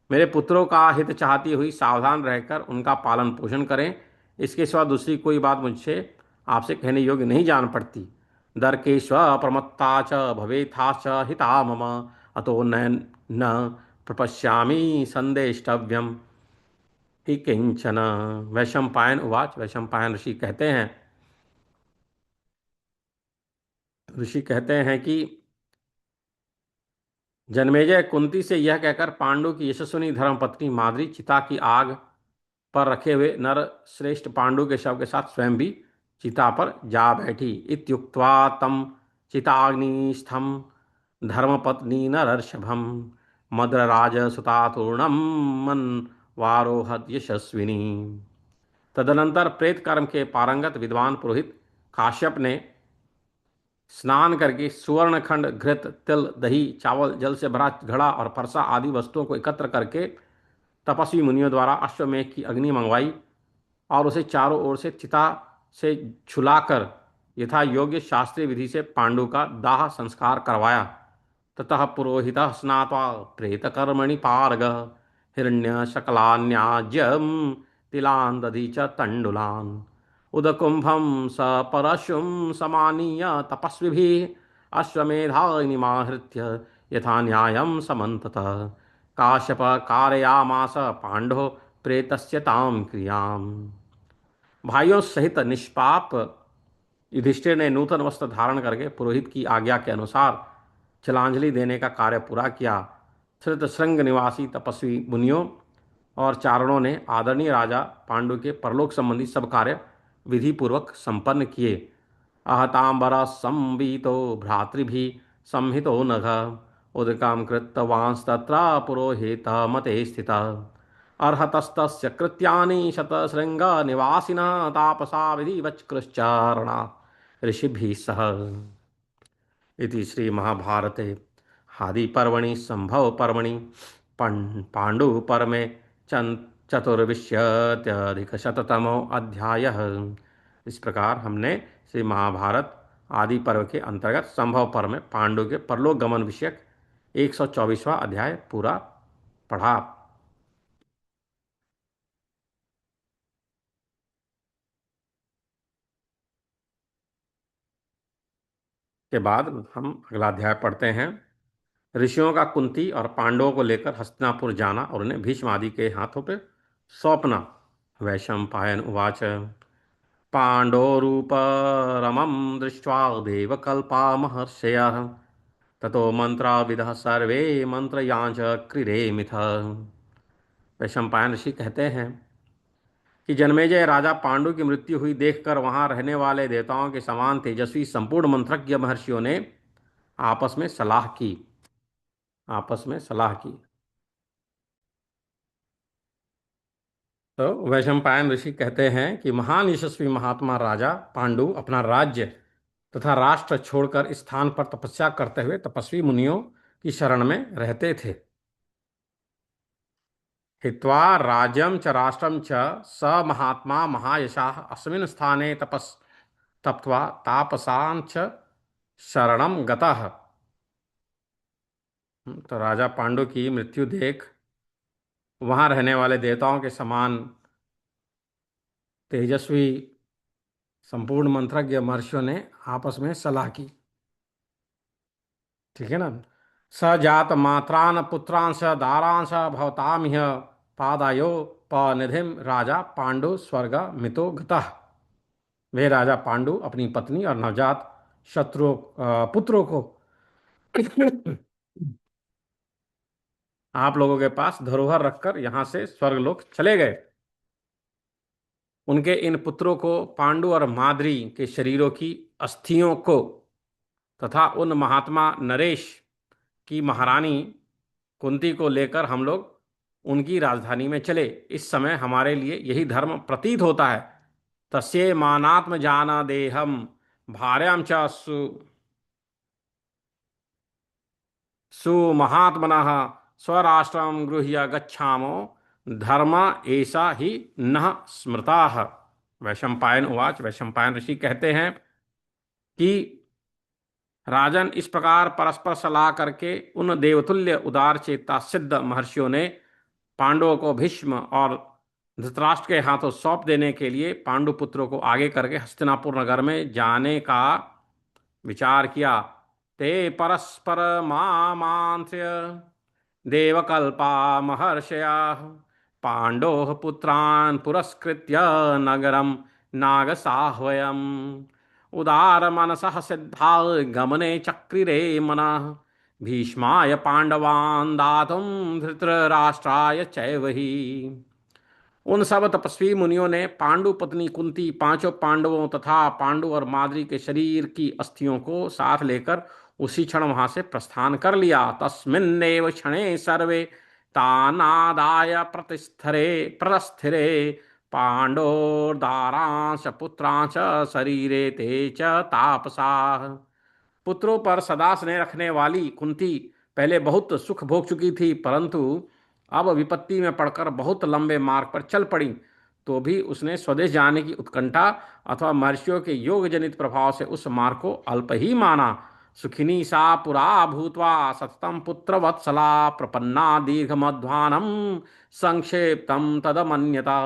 मेरे पुत्रों का हित चाहती हुई सावधान रहकर उनका पालन पोषण करें, इसके सिवा दूसरी कोई बात मुझसे आपसे कहने योग्य नहीं जान पड़ती। दर्केश्व प्रमत्ता च भवेथा च हिता मम, अतो न प्रपश्यामि संदेष्टव्यम ही किंचन। वैशंपायन उवाच, वैशंपायन ऋषि कहते हैं कि जन्मेजय कुंती से यह कहकर पांडु की यशस्विनी धर्मपत्नी माद्री चिता की आग पर रखे हुए नर श्रेष्ठ पांडु के शव के साथ स्वयं भी चिता पर जा बैठी। इत्युक्त्वा तम चिताग्निस्थम धर्मपत्नी नरर्षभम मद्रराज सुतातूर्णम मन वारोहत यशस्विनी। तदनंतर प्रेत कर्म के पारंगत विद्वान पुरोहित काश्यप ने स्नान करके सुवर्णखंड, घृत, तिल, दही, चावल, जल से भरा घड़ा और फरसा आदि वस्तुओं को एकत्र करके तपस्वी मुनियों द्वारा अश्वमेध की अग्नि मंगवाई और उसे चारों ओर से चिता से झुलाकर यथा योग्य शास्त्रीय विधि से पांडु का दाह संस्कार करवाया। ततः पुरोहित स्नात्वा प्रेतकर्मणि पारग हिरण्य शकलान्याज्यम तिलान दधी च तंडुलान उदकुंभम स परशुम समानीय तपस्विभिः अश्वमेधानिमाहृत्य यथा न्यायं समन्ततः काश्यप कारयामास पांडो प्रेतस्य ताम क्रियाम। भाइयों सहित निष्पाप युधिष्ठिर ने नूतन वस्त्र धारण करके पुरोहित की आज्ञा के अनुसार जलांजलि देने का कार्य पूरा किया। धृतशृंग निवासी तपस्वी मुनियों और चारणों ने आदरणीय राजा पांडु के परलोक संबंधी सब कार्य विधि पूर्वक संपन्न किए। आहतांबर संवीतो भ्रातृभि संहितो नघ उदकां कृतवांस्तत्र पुरोहित मते स्थित अर्हतस्तस्य कृत्यानि शतशृंग निवासिनः तापसा विधिवच्कृश्चारणा ऋषिभिः सह। इति श्री महाभारते आदि पर्वणि संभव पर्वणि पांडु पर्वे चतुर्विंशत्यधिकशततमो अध्यायः। इस प्रकार हमने श्री महाभारत आदि पर्व के अंतर्गत संभव पर्व में पांडु के परलोक गमन विषयक 124वां अध्याय पूरा पढ़ा। के बाद हम अगला अध्याय पढ़ते हैं। ऋषियों का कुंती और पांडवों को लेकर हस्तिनापुर जाना और उन्हें भीष्म आदि के हाथों पे सौंपना। वैशंपायन उवाच, पांडोरूपरमं दृष्ट्वा देवकल्पा महर्षयः ततो मंत्राविदः सर्वे मंत्रयांच क्रीडे मिथ। वैशंपायन ऋषि कहते हैं कि जन्मेजय राजा पांडु की मृत्यु हुई देखकर वहां रहने वाले देवताओं के समान तेजस्वी संपूर्ण मंत्रज्ञ महर्षियों ने आपस में सलाह की। आपस में सलाह की। तो वैशंपायन ऋषि कहते हैं कि महान यशस्वी महात्मा राजा पांडु अपना राज्य तथा राष्ट्र छोड़कर इस स्थान पर तपस्या करते हुए तपस्वी मुनियों की शरण में रहते थे। हित्वा राज्यम च राष्ट्रम च स महात्मा महायशाः अस्मिन् स्थाने तपस् तप्त्वा तापसांच शरणम गतः। तो राजा पांडु की मृत्यु देख वहां रहने वाले देवताओं के समान तेजस्वी संपूर्ण मंत्रज्ञ महर्षियों ने आपस में सलाह की। ठीक है ना। स जात मात्रान पुत्रांश दारांश भवतामिह पादायो पनिधिम राजा पांडु स्वर्ग मितो गतः। वे राजा पांडु अपनी पत्नी और नवजात शत्रुओं पुत्रों को आप लोगों के पास धरोहर रखकर यहां से स्वर्गलोक चले गए। उनके इन पुत्रों को, पांडु और माद्री के शरीरों की अस्थियों को तथा उन महात्मा नरेश की महारानी कुंती को लेकर हम लोग उनकी राजधानी में चले। इस समय हमारे लिए यही धर्म प्रतीत होता है। तस्ये मानात्म जाना देहम भार्यां च सुमहात्मनः स्वराष्ट्रं गृह्य गच्छामो धर्म ऐसा ही न स्मृताः। वैशंपायन उवाच, वैशंपायन ऋषि कहते हैं कि राजन, इस प्रकार परस्पर सलाह करके उन देवतुल्य उदार चेता सिद्ध महर्षियों ने पांडवों को भीष्म और धृतराष्ट्र के हाथों सौंप देने के लिए पांडु पुत्रों को आगे करके हस्तिनापुर नगर में जाने का विचार किया। ते परस्पर मामांत्र्य देवकल्पा महर्षया पांडोः पुत्रान् पुरस्कृत्य नगरं नागसाह्वयम् उदार मनसः सिद्धा गमने चक्रिरे मनः भीष्माय पांडवान् दातुं धृतराष्ट्राय चैवहि। उन सब तपस्वी मुनियों ने पांडु पत्नी कुंती, पांचों पांडवों तथा पांडु और माद्री के शरीर की अस्थियों को साथ लेकर उसी क्षण वहां से प्रस्थान कर लिया। तस्मिन्नेव क्षणे सर्वे तानादाय प्रतिस्थरे प्रस्थिरे पांडोर्दारांश पुत्रांश शरीरे ते च तापसाः। पुत्रों पर सदा स्नेह रखने वाली कुंती पहले बहुत सुख भोग चुकी थी, परंतु अब विपत्ति में पड़कर बहुत लंबे मार्ग पर चल पड़ी। तो भी उसने स्वदेश जाने की उत्कंठा अथवा महर्षियों के योग जनित प्रभाव से उस मार्ग को अल्प ही माना। सुखिनी सा पुरा भूत्वा सततं पुत्र वत्सला प्रपन्ना दीर्घ मध्वानम संक्षेप्तम तदमन्यता।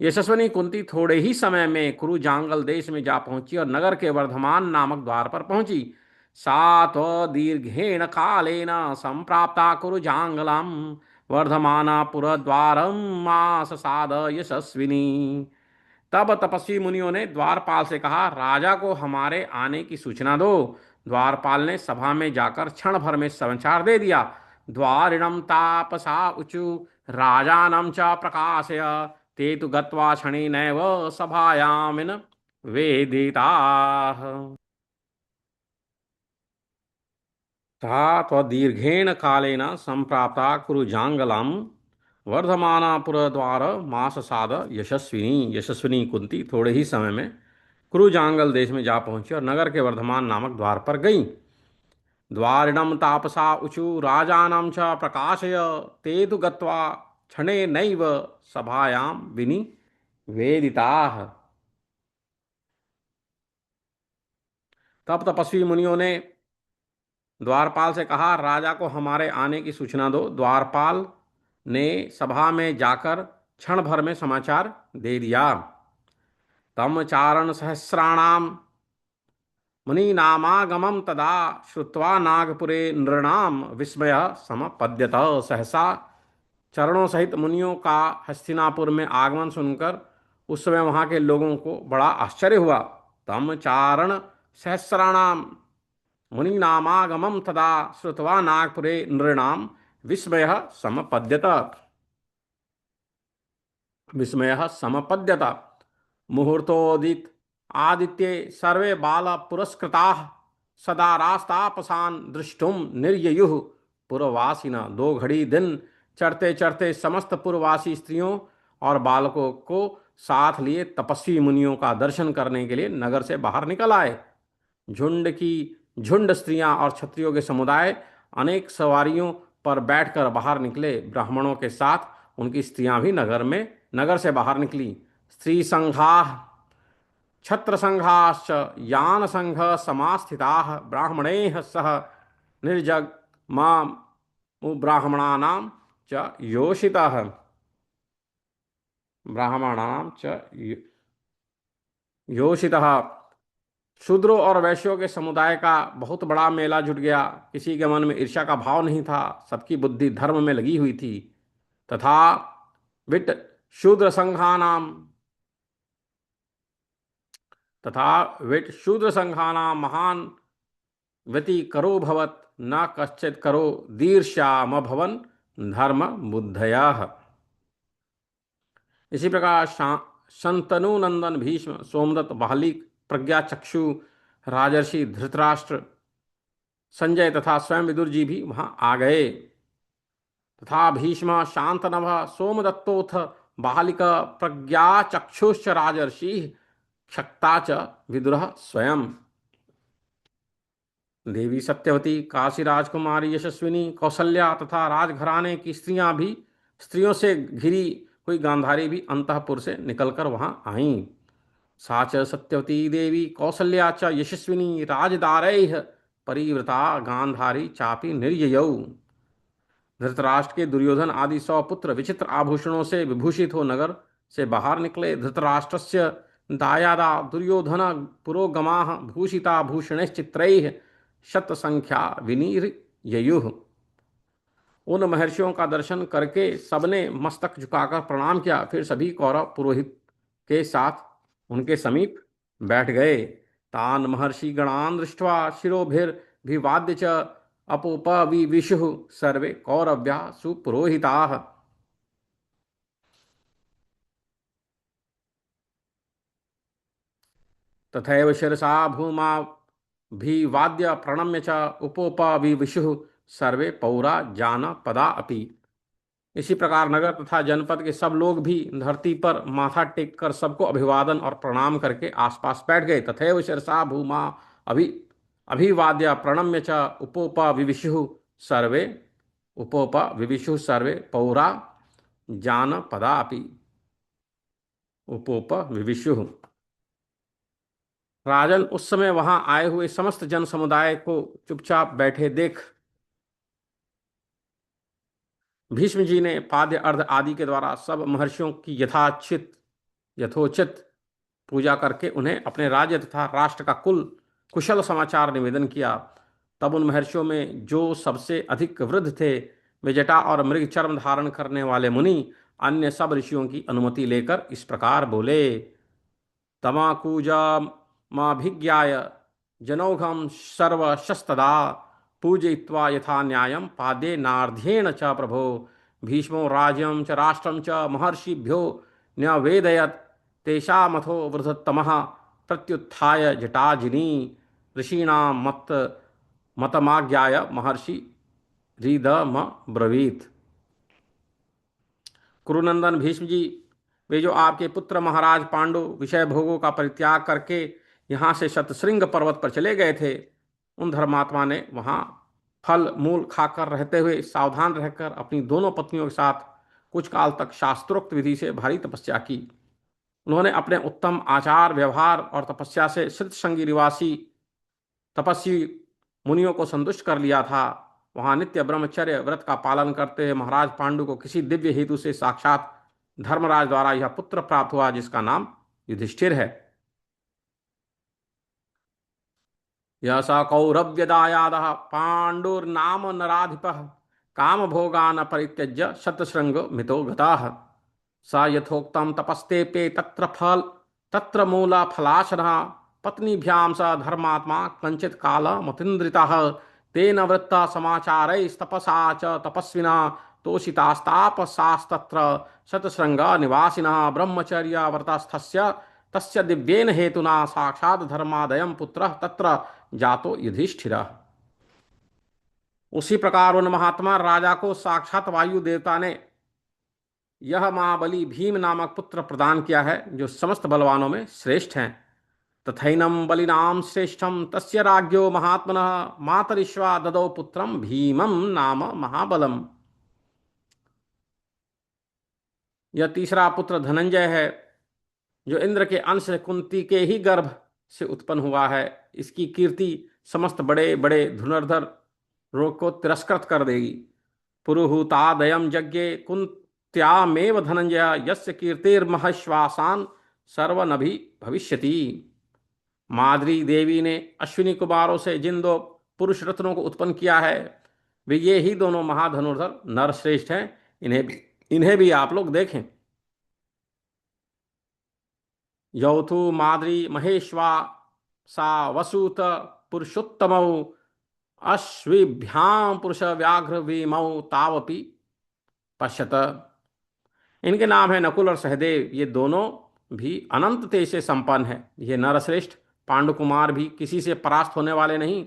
यशस्विनी कुंती थोड़े ही समय में कुरु जांगल देश में जा पहुंची और नगर के वर्धमान नामक द्वार पर पहुंची। सा तो दीर्घेण कालेन संप्राप्ता कुरु जांगलम वर्धमाना पुरद्वारम माससाद यशस्विनी। तब तपस्वी मुनियों ने द्वारपाल से कहा, राजा को हमारे आने की सूचना दो। द्वारपाल ने सभा में जाकर क्षण भर में समाचार दे दिया। द्वारिणम तापसा ऊचु राजानम च प्रकाशय ते तु गत्वा क्षणेनैव सभायामिन वेदिताः। सा त्वदीर्घेण कालेन संप्राप्ता कुरु जांगलम वर्धमाना पुरद्वार माससाद यशस्विनी। यशस्विनी कुंती थोड़े ही समय में कुरु जांगल देश में जा पहुंची और नगर के वर्धमान नामक द्वार पर गई। द्वारिणम तापसा ऊचु राजानं च प्रकाशय ते तु गत्वा क्षणेनैव सभायां विनिवेदिताः। तब तपस्वी मुनियों ने द्वारपाल से कहा, राजा को हमारे आने की सूचना दो। द्वारपाल ने सभा में जाकर क्षण भर में समाचार दे दिया। तम चारण सहस्राणाम मुनीनामागमं तदा श्रुत्वा नागपुरे नृणाम विस्मय समपद्यत। सहसा चरणों सहित मुनियों का हस्तिनापुर में आगमन सुनकर उस समय वहां के लोगों को बड़ा आश्चर्य हुआ। तम चारण सहस्राणाम मुनीनामागमं तदा श्रुत्वा नागपुरे नृणाम विस्मय समपद्यत। विस्मय समपद्यत। मुहूर्तोदित आदित्ये सर्वे बाल पुरस्कृताः सदा रास्तापसान दृष्टुम निर्ययुः पुरवासिन। दो घड़ी दिन चढ़ते चढ़ते समस्त पुरवासी स्त्रियों और बालकों को साथ लिए तपस्वी मुनियों का दर्शन करने के लिए नगर से बाहर निकल आए। झुंड स्त्रियां और क्षत्रियों के समुदाय अनेक सवारियों पर बैठकर बाहर निकले। ब्राह्मणों के साथ उनकी स्त्रियां भी नगर से बाहर निकली। स्त्री संघा छत्र संघाश्च यान संघ समास्थिताः ब्राह्मणैः सह निर्जग माम ब्राह्मणानां च योषितः। ब्राह्मणानां च योषितः। शूद्रों और वैश्यों के समुदाय का बहुत बड़ा मेला जुट गया। किसी के मन में ईर्ष्या का भाव नहीं था, सबकी बुद्धि धर्म में लगी हुई थी। तथा विट शूद्र संघानाम महान व्यति करो भवत न कश्चित करो दीर्ष्याम भवन धर्म बुद्धया। इसी प्रकार शंतनु नंदन भीष्म, सोमदत्त, बालिक, प्रज्ञा चक्षु, राजर्षि धृतराष्ट्र, संजय तथा स्वयं विदुर जी भी वहां आ गए। तथा भीष्म, शांतनभ, सोमदत्तोथ बालिक, प्रज्ञा चक्षुश्च राजर्षि, क्षक्ता च विदुरः स्वयं। देवी सत्यवती, काशी राजकुमारी यशस्विनी, कौसल्या तथा राजघराने की स्त्रियां भी, स्त्रियों से घिरी हुई गांधारी भी अंतःपुर से निकलकर वहां आईं। सा च सत्यवती देवी कौसल्या च यशस्विनी राजदारैः परिवृता गांधारी चापि निर्ययौ। धृतराष्ट्र के दुर्योधन आदि 100 पुत्र विचित्र आभूषणों से विभूषित हो नगर से बाहर निकले। धृतराष्ट्रस्य दायादा दुर्योधन पुरोगमाः भूषिता भूषणैश्चित्रैः शतसंख्या विनिर्ययुः। उन महर्षियों का दर्शन करके सबने मस्तक झुकाकर प्रणाम किया। फिर सभी कौरव पुरोहित के साथ उनके समीप बैठ गए। तान महर्षि गणान दृष्ट्वा शिरोभिर्भिवाद्य च अपोपविविशुः सर्वे कौरव्या सुपुरोहिताः। तथैव शिरसा भूमा भिवाद्य प्रणम्य च उपोपविविशुः सर्वे पौरा जानपदा अपि। इसी प्रकार नगर तथा जनपद के सब लोग भी धरती पर माथा टेक कर सबको अभिवादन और प्रणाम करके आसपास बैठ गए। तथैव शिरसा भूमा अभि अभिवाद्य प्रणम्य च उपोपविविशुः सर्वे उपोपविविशुः सर्वे पौरा जानपदा अपि। उपोपविविशुः। राजन, उस समय वहां आए हुए समस्त जन समुदाय को चुपचाप बैठे देख भीष्म जी ने पाद्य अर्ध आदि के द्वारा सब महर्षियों की यथोचित पूजा करके उन्हें अपने राज्य तथा राष्ट्र का कुशल समाचार निवेदन किया। तब उन महर्षियों में जो सबसे अधिक वृद्ध थे, वे जटा और मृग चर्म धारण करने वाले मुनि, अन्य सब ऋषियों की अनुमति लेकर इस प्रकार बोले। तमाकूजमभिज्ञाय जनौघं सर्वशस्तदा पूजयित्वा यथा न्यायं पादे नार्ध्येण च प्रभो भीष्मो राज्यं च राष्ट्रं च महर्षिभ्यो न्यवेदयत् तेषामथो वृद्धतमः प्रत्युत्थाय जटाजिनी ऋषीणां मतमाज्ञाय महर्षि हृदमब्रवीत्। कुरुनंदन भीष्म जी, वे जो आपके पुत्र महाराज पांडु विषय भोगों का परित्याग करके यहाँ से शतशृंग पर्वत पर चले गए थे, उन धर्मात्मा ने वहाँ फल मूल खाकर रहते हुए सावधान रहकर अपनी दोनों पत्नियों के साथ कुछ काल तक शास्त्रोक्त विधि से भारी तपस्या की। उन्होंने अपने उत्तम आचार व्यवहार और तपस्या से सिद्धसंगी निवासी तपस्वी मुनियों को संतुष्ट कर लिया था। वहां नित्य ब्रह्मचर्य व्रत का पालन करते हुए महाराज पांडु को किसी दिव्य हेतु से साक्षात धर्मराज द्वारा यह पुत्र प्राप्त हुआ जिसका नाम युधिष्ठिर है। यह स कौरव्यदायाद पांडुर्नाम नराधिपः काम भोगान परित्यज्य शतशृंग मितो गताः। स यथोक्तम तपस्तेपे तत्र मूल फलाशनः पत्नीभ्यां स धर्मात्मा कंचित काल मतीन्द्रितः तेन वृत्ता समाचारैस्तपसा च तपस्विना तोषितास्तापसास्तत्र शतशृंग निवासिनः ब्रह्मचर्य व्रतस्थस्य तस्य दिव्येन हेतुना साक्षात् धर्मादयं पुत्रः तत्र जातो युधिष्ठिरः। उसी प्रकार उन महात्मा राजा को साक्षात वायु देवता ने यह महाबली भीम नामक पुत्र प्रदान किया है जो समस्त बलवानों में श्रेष्ठ हैं। तथैनम बलिनाम श्रेष्ठम तस्य राज्ञो महात्मनः मातरिश्वा ददौ पुत्रम भीमम नाम महाबलम। यह तीसरा पुत्र धनंजय है जो इंद्र के अंश से कुंती के ही गर्भ से उत्पन्न हुआ है। इसकी कीर्ति समस्त बड़े बड़े धनुर्धर रोग को तिरस्कृत कर देगी। पुरुहूतादयम यज्ञे कुंत्यामेव धनंजय यस्य कीर्तिर्महश्वासान सर्वनभि भविष्यति। माद्री देवी ने अश्विनी कुमारों से जिन दो पुरुष रत्नों को उत्पन्न किया है, वे ये ही दोनों महाधनुर्धर नरश्रेष्ठ हैं। इन्हें भी आप लोग देखें। यौथु माद्री महेश्वा सा वसुत पुरुषोत्तमौ अश्विभ्याम पुरुष व्याघ्र विमौ तावपि पश्यत। इनके नाम है नकुल और सहदेव। ये दोनों भी अनंत तेज से संपन्न है। ये नरश्रेष्ठ पांडु कुमार भी किसी से परास्त होने वाले नहीं।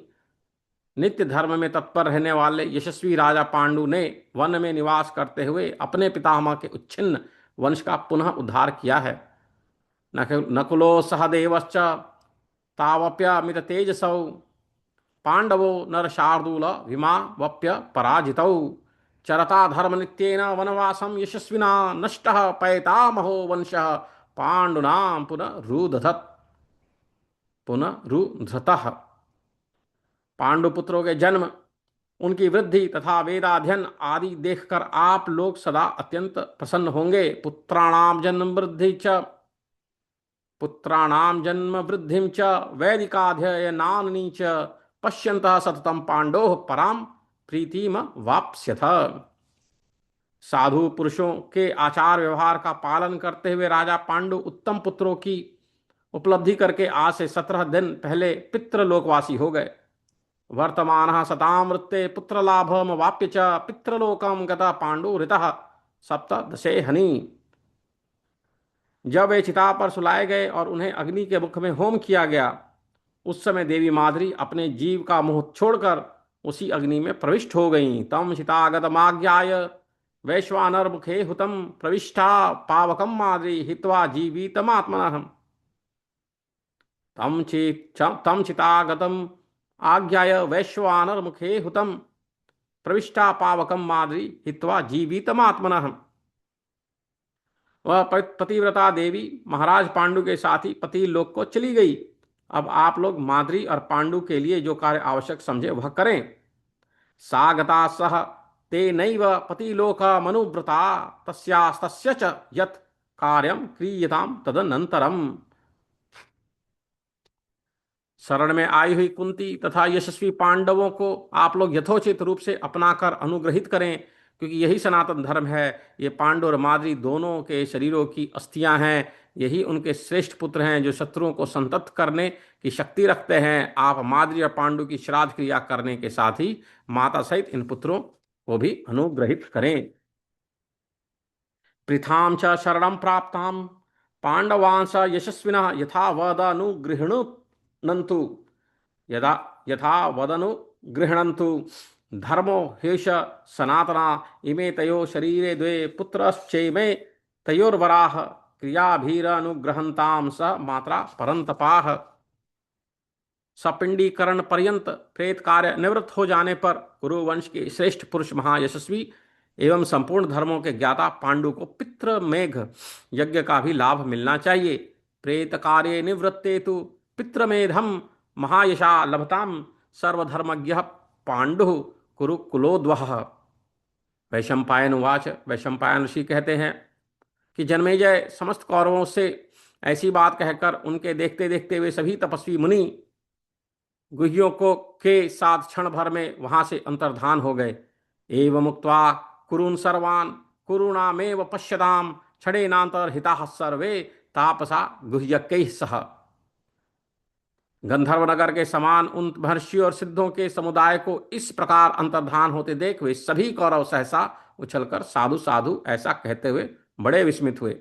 नित्य धर्म में तत्पर रहने वाले यशस्वी राजा पांडु ने वन में निवास करते हुए अपने पितामह के उच्छिन्न वंश का पुनः उद्धार किया है। नकुलो सहदेवश्च तावप्यमित तेजसौ पांडवो नरशार्दूल विमावप्य पराजितौ चरता धर्मनित्येन वनवासं यशस्विना नष्टः पैतामहो वंशः पांडुनां पुनरुद्धतः। पांडुपुत्रों के जन्म, उनकी वृद्धि तथा वेदाध्ययन आदि देखकर आप लोग सदा अत्यंत प्रसन्न होंगे। पुत्राणाम जन्म वृद्धिम च वैदिकाध्ययनानि च पश्यन्तः सततं पांडोः पराम प्रीतिम वाप्स्यथ। साधु पुरुषों के आचार व्यवहार का पालन करते हुए राजा पांडु उत्तम पुत्रों की उपलब्धि करके आज से 17 दिन पहले पितृलोकवासी हो गए। वर्तमान सतामृत्ते पुत्रलाभम वाप्य च पितृलोकम गता पांडु ऋतः सप्तदशे हनि। जब वे चिता पर सुलाए गए और उन्हें अग्नि के मुख में होम किया गया, उस समय देवी माद्री अपने जीव का मोह छोड़कर उसी अग्नि में प्रविष्ट हो गईं। तम चितागतमाज्ञाय वैश्वानर मुखे हुतम प्रविष्टा पावकम माद्री हित्वा जीवितमात्मनः। तम चितागतम आज्ञाय वैश्वानर मुखे हुतम प्रविष्टा पावकम माद्री हित्वा जीवितमात्मनः। वह पतिव्रता देवी महाराज पांडु के साथ ही पति लोक को चली गई। अब आप लोग माद्री और पांडु के लिए जो कार्य आवश्यक समझे वह करें। सागता सह ते नैव पतिलोक मनुव्रता तस्यास्तस्य च यत् कार्यम क्रियताम तदनंतरम। शरण में आई हुई कुंती तथा यशस्वी पांडवों को आप लोग यथोचित रूप से अपनाकर अनुग्रहित करें, क्योंकि यही सनातन धर्म है। ये पांडु और माद्री दोनों के शरीरों की अस्थियां हैं। यही उनके श्रेष्ठ पुत्र हैं जो शत्रुओं को संतप्त करने की शक्ति रखते हैं। आप माद्री और पांडु की श्राद्ध क्रिया करने के साथ ही माता सहित इन पुत्रों को भी अनुग्रहित करें। पृथाम च शरणं प्राप्ताम पांडवांस यशस्विनः यथा वदनुगृह्णन्तु यदा यथा वदनुगृह्णन्तु धर्मो ह्येष सनातना इमे तयो शरीरे द्वे पुत्रश्चैमे तयोर्वराः क्रियाभिरनुग्रहन्तां स मात्रा परन्तपाः। सपिंडीकरण पर्यंत प्रेत कार्य निवृत्त हो जाने पर कुरुवंश के श्रेष्ठ पुरुष महायशस्वी एवं संपूर्ण धर्मों के ज्ञाता पांडु को पितृमेघ यज्ञ का भी लाभ मिलना चाहिए। प्रेत कार्य निवृत्ते तु पितृमेधम महायशा लभताम सर्वधर्मज्ञ पांडु कुरुकुलोद्वह। वैशंपायन उवाच। वैशंपायन ऋषि कहते हैं कि जन्मेजय समस्त कौरवों से ऐसी बात कहकर उनके देखते देखते वे सभी तपस्वी मुनि गुह्यों को के साथ क्षण भर में वहां से अंतर्धान हो गए। एवं मुक्त्वा कुरुन सर्वान कुरुणामेव पश्यताम क्षणेनांतर्हिताः सर्वे तापसा गुह्यकैः सह। गंधर्व नगर के समान उन महर्षियों और सिद्धों के समुदाय को इस प्रकार अंतर्धान होते देख वे सभी कौरव सहसा उछलकर साधु साधु ऐसा कहते हुए बड़े विस्मित हुए।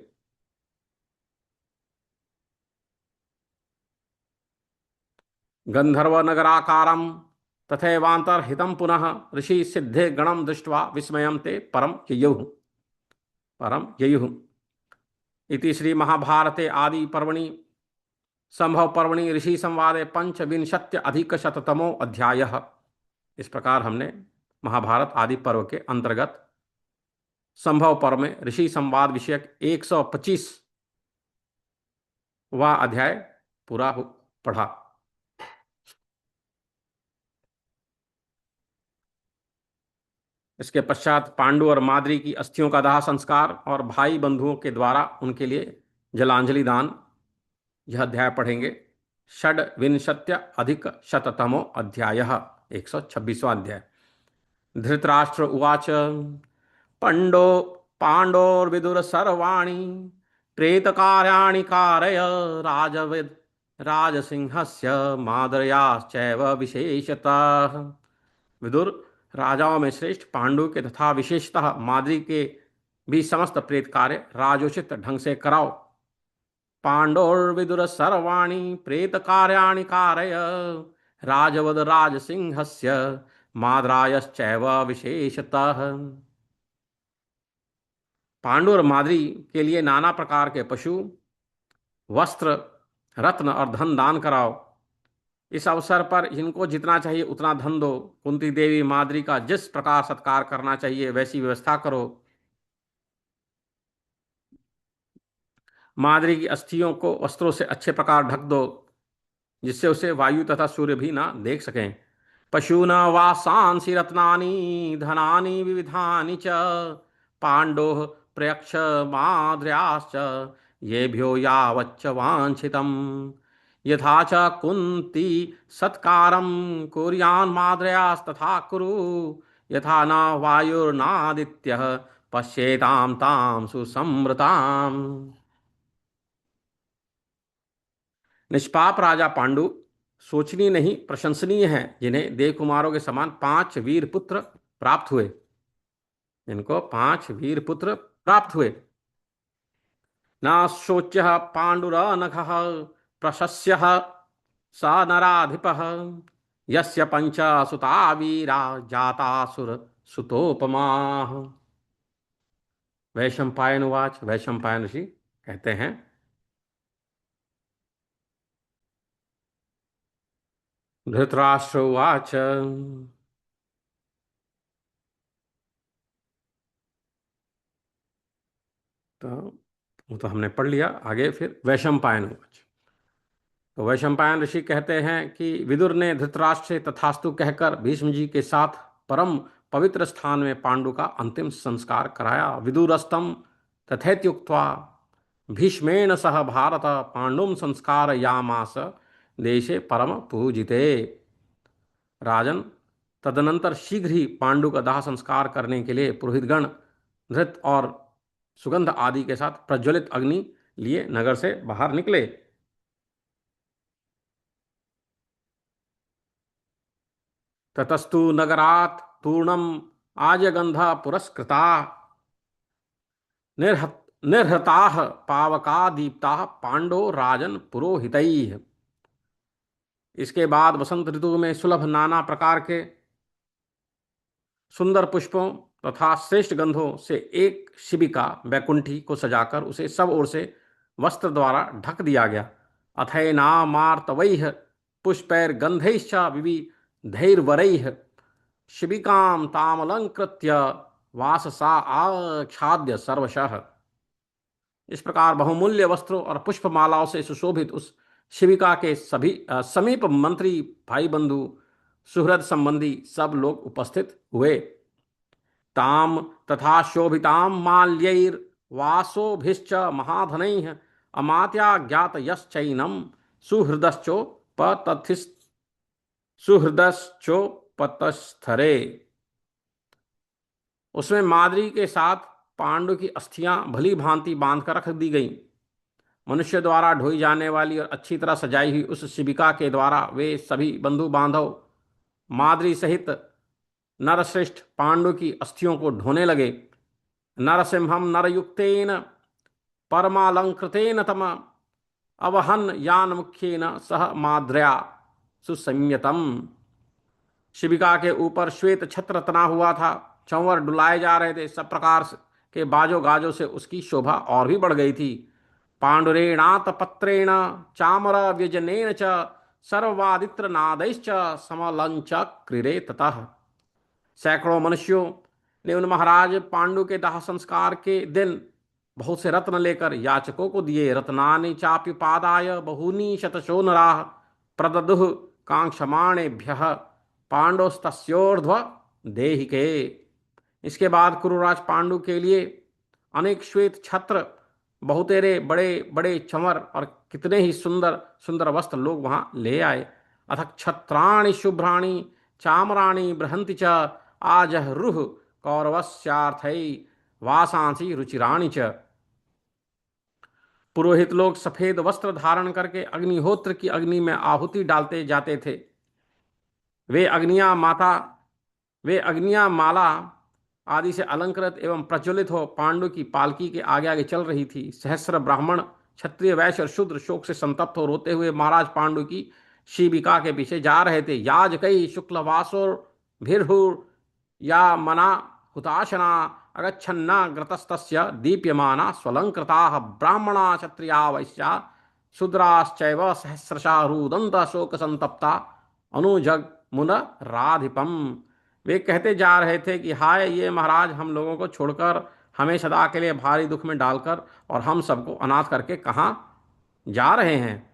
गंधर्व नगराकारम तथैवांतर्हितं पुनः ऋषि सिद्धे गणम दृष्ट्वा विस्मयं ते परम ययुः। इति श्री महाभारते आदि पर्वणि संभव पर्वणि ऋषि संवादे 25 अध्यायः। इस प्रकार हमने महाभारत आदि पर्व के अंतर्गत संभव पर्व में ऋषि संवाद विषयक 125वां अध्याय पूरा पढ़ा। इसके पश्चात पांडु और माद्री की अस्थियों का दाह संस्कार और भाई बंधुओं के द्वारा उनके लिए जलांजलि दान, यह अध्याय पढ़ेंगे। षड्विंशत्य अधिक शततमो अध्यायः 126वां अध्याय। धृतराष्ट्र उवाच पंडो पांडोर्विदुर सर्वाणि प्रेतकार्याणि कारय राजविद राजसिंहस्य मादर्याश्चैव विशेषतः। विदुर, राजाओं में श्रेष्ठ पांडु के तथा विशेषतः माद्री के भी समस्त प्रेत कार्य राजोचित ढंग से कराओ। पाण्डोर्विदुर सर्वाणि प्रेत कार्याणि कारय राजवद राजसिंहस्य माद्रायश्चैव विशेषतः। पांडु और माद्री के लिए नाना प्रकार के पशु, वस्त्र, रत्न और धन दान कराओ। इस अवसर पर जिनको जितना चाहिए उतना धन दो। कुंती देवी माद्री का जिस प्रकार सत्कार करना चाहिए वैसी व्यवस्था करो। माद्री की अस्थियों को वस्त्रों से अच्छे प्रकार ढक दो, जिससे उसे वायु तथा सूर्य भी ना देख सकें। पशूना वासांसि रत्नानि धनानि विविधानि च पाण्डोः प्रयक्ष माद्र्याश्च येभ्यो यावच्च वाञ्छितम्। यथा च कुन्ती सत्कारं कुर्यान् माद्र्यास्तथा कुरु यथा न वायुर्नादित्यः पश्येतां तां सुसंवृताम्। निष्पाप राजा पांडु सोचनीय नहीं प्रशंसनीय है, जिन्हें देवकुमारों के समान 5 वीर पुत्र प्राप्त हुए। इनको 5 वीर पुत्र प्राप्त हुए। न शोच्य पांडुरनघ प्रशस्य स नराधिपः यस्य पंच सुता वीरा जातासुर सुतोपमाः। वैशंपायन उवाच। वैशंपायन ऋषि कहते हैं, धृतराष्ट्र उवाच। तो वो तो हमने पढ़ लिया, आगे फिर वैशंपायन उवाच। तो वैशंपायन ऋषि कहते हैं कि विदुर ने धृतराष्ट्र से तथास्तु कहकर भीष्म जी के साथ परम पवित्र स्थान में पांडु का अंतिम संस्कार कराया। विदुरस्तम तथैत्युक्त्वा भीष्मेण सह भारत पांडुम संस्कार यामास देशे परम पूजिते। राजन, तदनंतर शीघ्र ही पांडु का दाह संस्कार करने के लिए पुरोहितगण धृत और सुगंध आदि के साथ प्रज्वलित अग्नि लिए नगर से बाहर निकले। ततस्तु नगरात् तूर्णम आजगंध पुरस्कृता निर्हताः पावका दीप्ता पांडो राजन पुरोहितैः। इसके बाद वसंत ऋतु में सुलभ नाना प्रकार के सुंदर पुष्पों तथा श्रेष्ठ गंधों से एक शिबिका वैकुंठी को सजाकर उसे सब ओर से वस्त्र द्वारा ढक दिया गया। अथैनामार्तवैः पुष्पैर्गन्धैश्च विविधैर्वरैः शिबिकां तामलंकृत्य वाससा आच्छाद्य सर्वशः। इस प्रकार बहुमूल्य वस्त्रों और पुष्पमालाओं से सुशोभित उस शिविका के सभी समीप मंत्री, भाई बंधु, सुहृद संबंधी सब लोग उपस्थित हुए। ताम तथा शोभिताम माल्यैर वासोभिश्च महाधनैः अमात्या ज्ञात यश्चैनम सुहृदश्चोपतथिस् सुहृदश्चोपतस्थरे। उसमें माद्री के साथ पांडु की अस्थियां भली भांति बांधकर रख दी गईं। मनुष्य द्वारा ढोई जाने वाली और अच्छी तरह सजाई हुई उस शिबिका के द्वारा वे सभी बंधु बांधव माद्री सहित नरश्रेष्ठ पांडु की अस्थियों को ढोने लगे। नरसिंहम नरयुक्तेन परमालंकृतेन तम अवहन यान मुख्येन सह माद्र्या सुसंयतम। शिबिका के ऊपर श्वेत छत्र तना हुआ था। चंवर डुलाए जा रहे थे। सब प्रकार के बाजो गाजों से उसकी शोभा और भी बढ़ गई थी। पांडुरेणात पत्रेण चामर व्यजनेन च सर्ववादित्र नादैश्च समलंच क्रीरे ततः। सैकड़ों मनुष्यों ने उन महाराज पांडु के दाह संस्कार के दिन बहुत से रत्न लेकर याचकों को दिए। रत्नानि चाप्युपादाय बहूनि शतशो नराः प्रददुः कांक्षमाणेभ्यः पांडोस्तस्योर्ध्व देहिके। इसके बाद कुरुराज पांडु के लिए अनेक श्वेत छत्र, बहुतेरे बड़े बड़े चंवर और कितने ही सुंदर सुंदर वस्त्र लोग वहां ले आए। अथ छत्राणि शुभ्राणि चामराणि बृहंति च आजहरुः कौरवस्यार्थै वासांसि रुचिराणि च। पुरोहित लोग सफेद वस्त्र धारण करके अग्निहोत्र की अग्नि में आहुति डालते जाते थे। वे अग्नियां माला आदि से अलंकृत एवं प्रज्वलित हो पांडु की पालकी के आगे आगे चल रही थी। सहस्र ब्राह्मण क्षत्रिय वैश्य और शूद्र शोक से संतप्त हो रोते हुए महाराज पांडु की शिबिका के पीछे जा रहे थे। याजकई शुक्लवासुर भिर्हुर या मना हुताशना अगच्छन्ना ग्रतस्तस्य दीप्यमाना स्वलंकृताः ब्राह्मणा क्षत्रिया वैश्या शूद्राश्चैव सहस्रशा रुदन्त शोक संतप्ता अनुजग मुन राधिपम। वे कहते जा रहे थे कि हाय ये महाराज हम लोगों को छोड़कर हमें सदा के लिए भारी दुख में डालकर और हम सबको अनाथ करके कहाँ जा रहे हैं।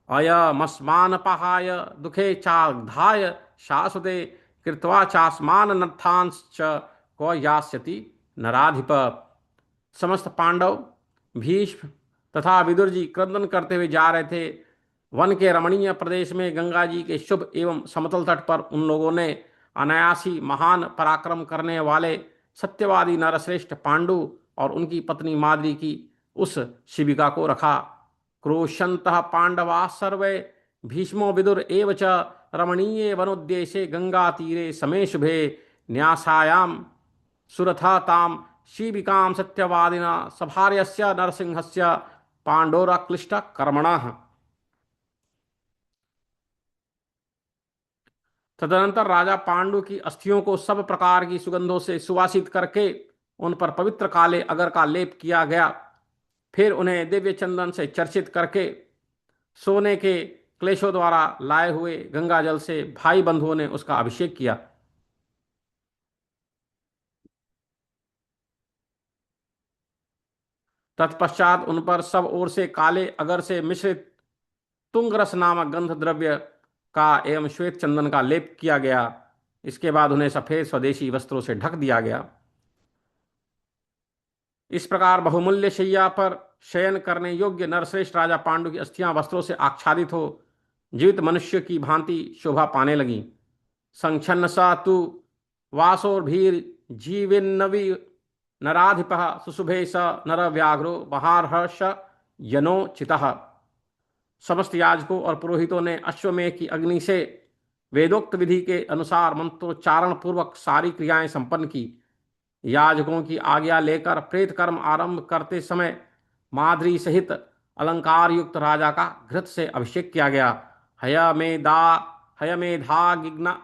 अयमस्मानपहाय दुखे चाधाय शाश्वते कृत्वा चास्मान नर्थांश्च को यास्यति नराधिप। समस्त पांडव भीष्म तथा विदुर जी क्रंदन करते हुए जा रहे थे। वन के रमणीय प्रदेश में गंगा जी के शुभ एवं समतल तट पर उन लोगों ने अनायासी महान पराक्रम करने वाले सत्यवादी नरश्रेष्ठ पांडु और उनकी पत्नी माद्री की उस शिबिका को रखा। क्रोशंतः पांडवा सर्वे भीष्मो विदुर एव च रमणीये वनोद्देशे गंगा तीरे समे शुभे न्यासायाम सुरथा ताम शिबिकां सत्यवादिना सभार्यस्य नरसिंहस्य पांडोराक्लिष्ट कर्मणः। तदनंतर राजा पांडु की अस्थियों को सब प्रकार की सुगंधों से सुवासित करके उन पर पवित्र काले अगर का लेप किया गया। फिर उन्हें दिव्य चंदन से चर्चित करके सोने के क्लेशों द्वारा लाए हुए गंगा जल से भाई बंधुओं ने उसका अभिषेक किया। तत्पश्चात उन पर सब ओर से काले अगर से मिश्रित तुंगरस नामक गंध द्रव्य का एवं श्वेत चंदन का लेप किया गया। इसके बाद उन्हें सफेद स्वदेशी वस्त्रों से ढक दिया गया। इस प्रकार बहुमूल्य शैया पर शयन करने योग्य नरश्रेष्ठ राजा पांडु की अस्थियां वस्त्रों से आच्छादित हो जीवित मनुष्य की भांति शोभा पाने लगी। संक्षन्न सा तु वासोर्भीर जीविन्नवि नराधिप सुशुभे स नर व्याघ्रो बहारहर्ष यनोचितः। समस्त याजकों और पुरोहितों ने अश्वमेध की अग्नि से वेदोक्त विधि के अनुसार मंत्रोच्चारण पूर्वक सारी क्रियाएं संपन्न की। याजकों की आज्ञा लेकर प्रेत कर्म आरंभ करते समय माद्री सहित अलंकार युक्त राजा का घृत से अभिषेक किया गया। हयमेधा हयमेधाग्निना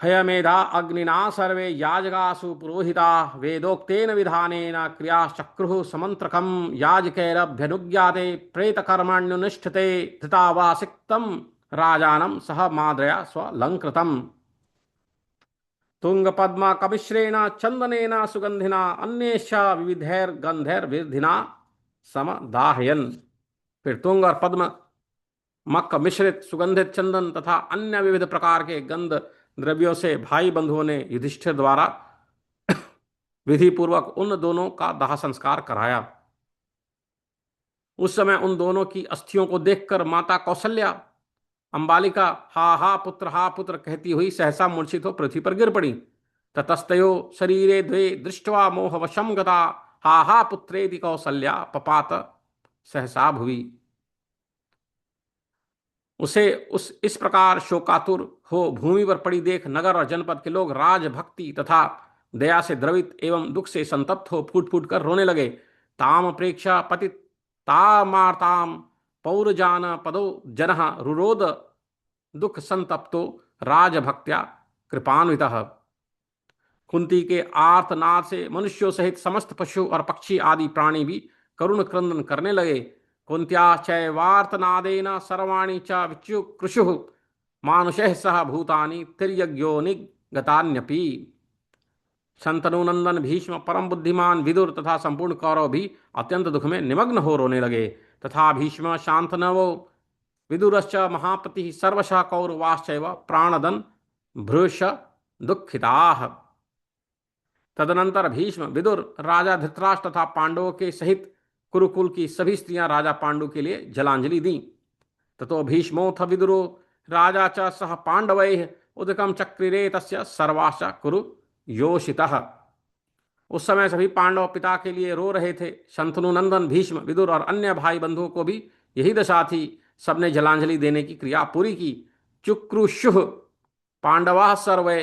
हयमेधा अग्निना सर्वे याजकासु पुरोहिता वेदोक्तेन विधानेन क्रियाचक्रुः समंत्रकं याजकैरभ्यनुज्ञाते प्रेतकर्मण्युनिष्ठते धृतावासिक्तं राजानं सह माद्रया स्वलंकृतम्। तुंगपद्माकमिश्रेण चंदनेन सुगंधिना अन्येष विविधैर्गंधैर्विधिना समदाहयन्। फिर तुंग और पद्म मक मिश्रित सुगंधित चंदन तथा अन्य विविध प्रकार के गंध द्रव्यों से भाई बंधुओं ने युधिष्ठिर द्वारा विधि पूर्वक उन दोनों का दाह संस्कार कराया। उस समय उन दोनों की अस्थियों को देखकर माता कौशल्या अंबालिका हा पुत्र कहती हुई सहसा मूर्छित हो पृथ्वी पर गिर पड़ी। ततस्तयो शरीरे द्वे दृष्ट्वा मोहवशम गता हा पुत्रेति कौसल्या पपात सहसा भुवि। उसे उस इस प्रकार शोकातुर हो भूमि पर पड़ी देख नगर और जनपद के लोग राजभक्ति तथा दया से द्रवित एवं दुख से संतप्त हो फूट फूट कर रोने लगे। ताम प्रेक्षा पति तामार्ताम पौरजान पदो जनः रुरोद दुख संतप्तो राजभक्त्या कृपान्वितः। कुंती के आर्तनाद से मनुष्यों सहित समस्त पशु और पक्षी आदि प्राणी भी करुण क्रंदन करने लगे। कुंत्या चैवार्तनादेन सर्वाणि च विच्युकृषुः मानुषैः सह भूतानि तिर्यज्ञोनिगतान्यपि। शंतनुनंदन भीष्म परम बुद्धिमान विदुर तथा संपूर्ण कौरव भी अत्यंत दुख में निमग्न हो रोने लगे। तथा भीष्म शांतनवो विदुरश्च महापति सर्वशः कौरवाश्चैव प्राणदन भृश दुखिताः। तदनंतर भीष्म विदुर राजा धृतराष्ट्र तथा पांडवों के सहित कुरुकुल की सभी स्त्रियां राजा पांडु के लिए जलांजलि दी। ततो भीष्मोऽथ विदुरो राजा च सह पांडवैः उदकम चक्रिरे तस्य सर्वाश्च कुरु योषितः। उस समय सभी पांडव पिता के लिए रो रहे थे। शंतनु नंदन भीष्म विदुर और अन्य भाई बंधुओं को भी यही दशा थी। सबने जलांजलि देने की क्रिया पूरी की। चुक्रुषुः पांडवा सर्वे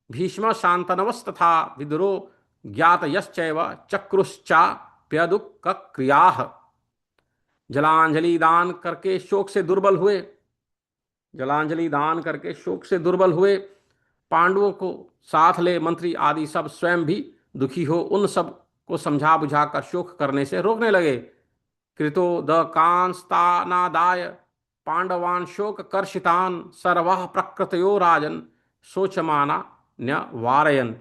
भीष्म शांतनवस्तथा विदुरो ज्ञातयश्चैव चक्रुश्चा प्यदुक क्रिया, जलांजलि दान करके शोक से दुर्बल हुए, जलांजलि दान करके शोक से दुर्बल हुए। पांडवों को साथ ले मंत्री आदि सब स्वयं भी दुखी हो उन सब को समझा बुझाकर शोक करने से रोकने लगे। कृतो द कांस्तानादाय पांडवान शोक कर्षितान सर्वः प्रकृतयो राजन शोचमाना न्य वारयन।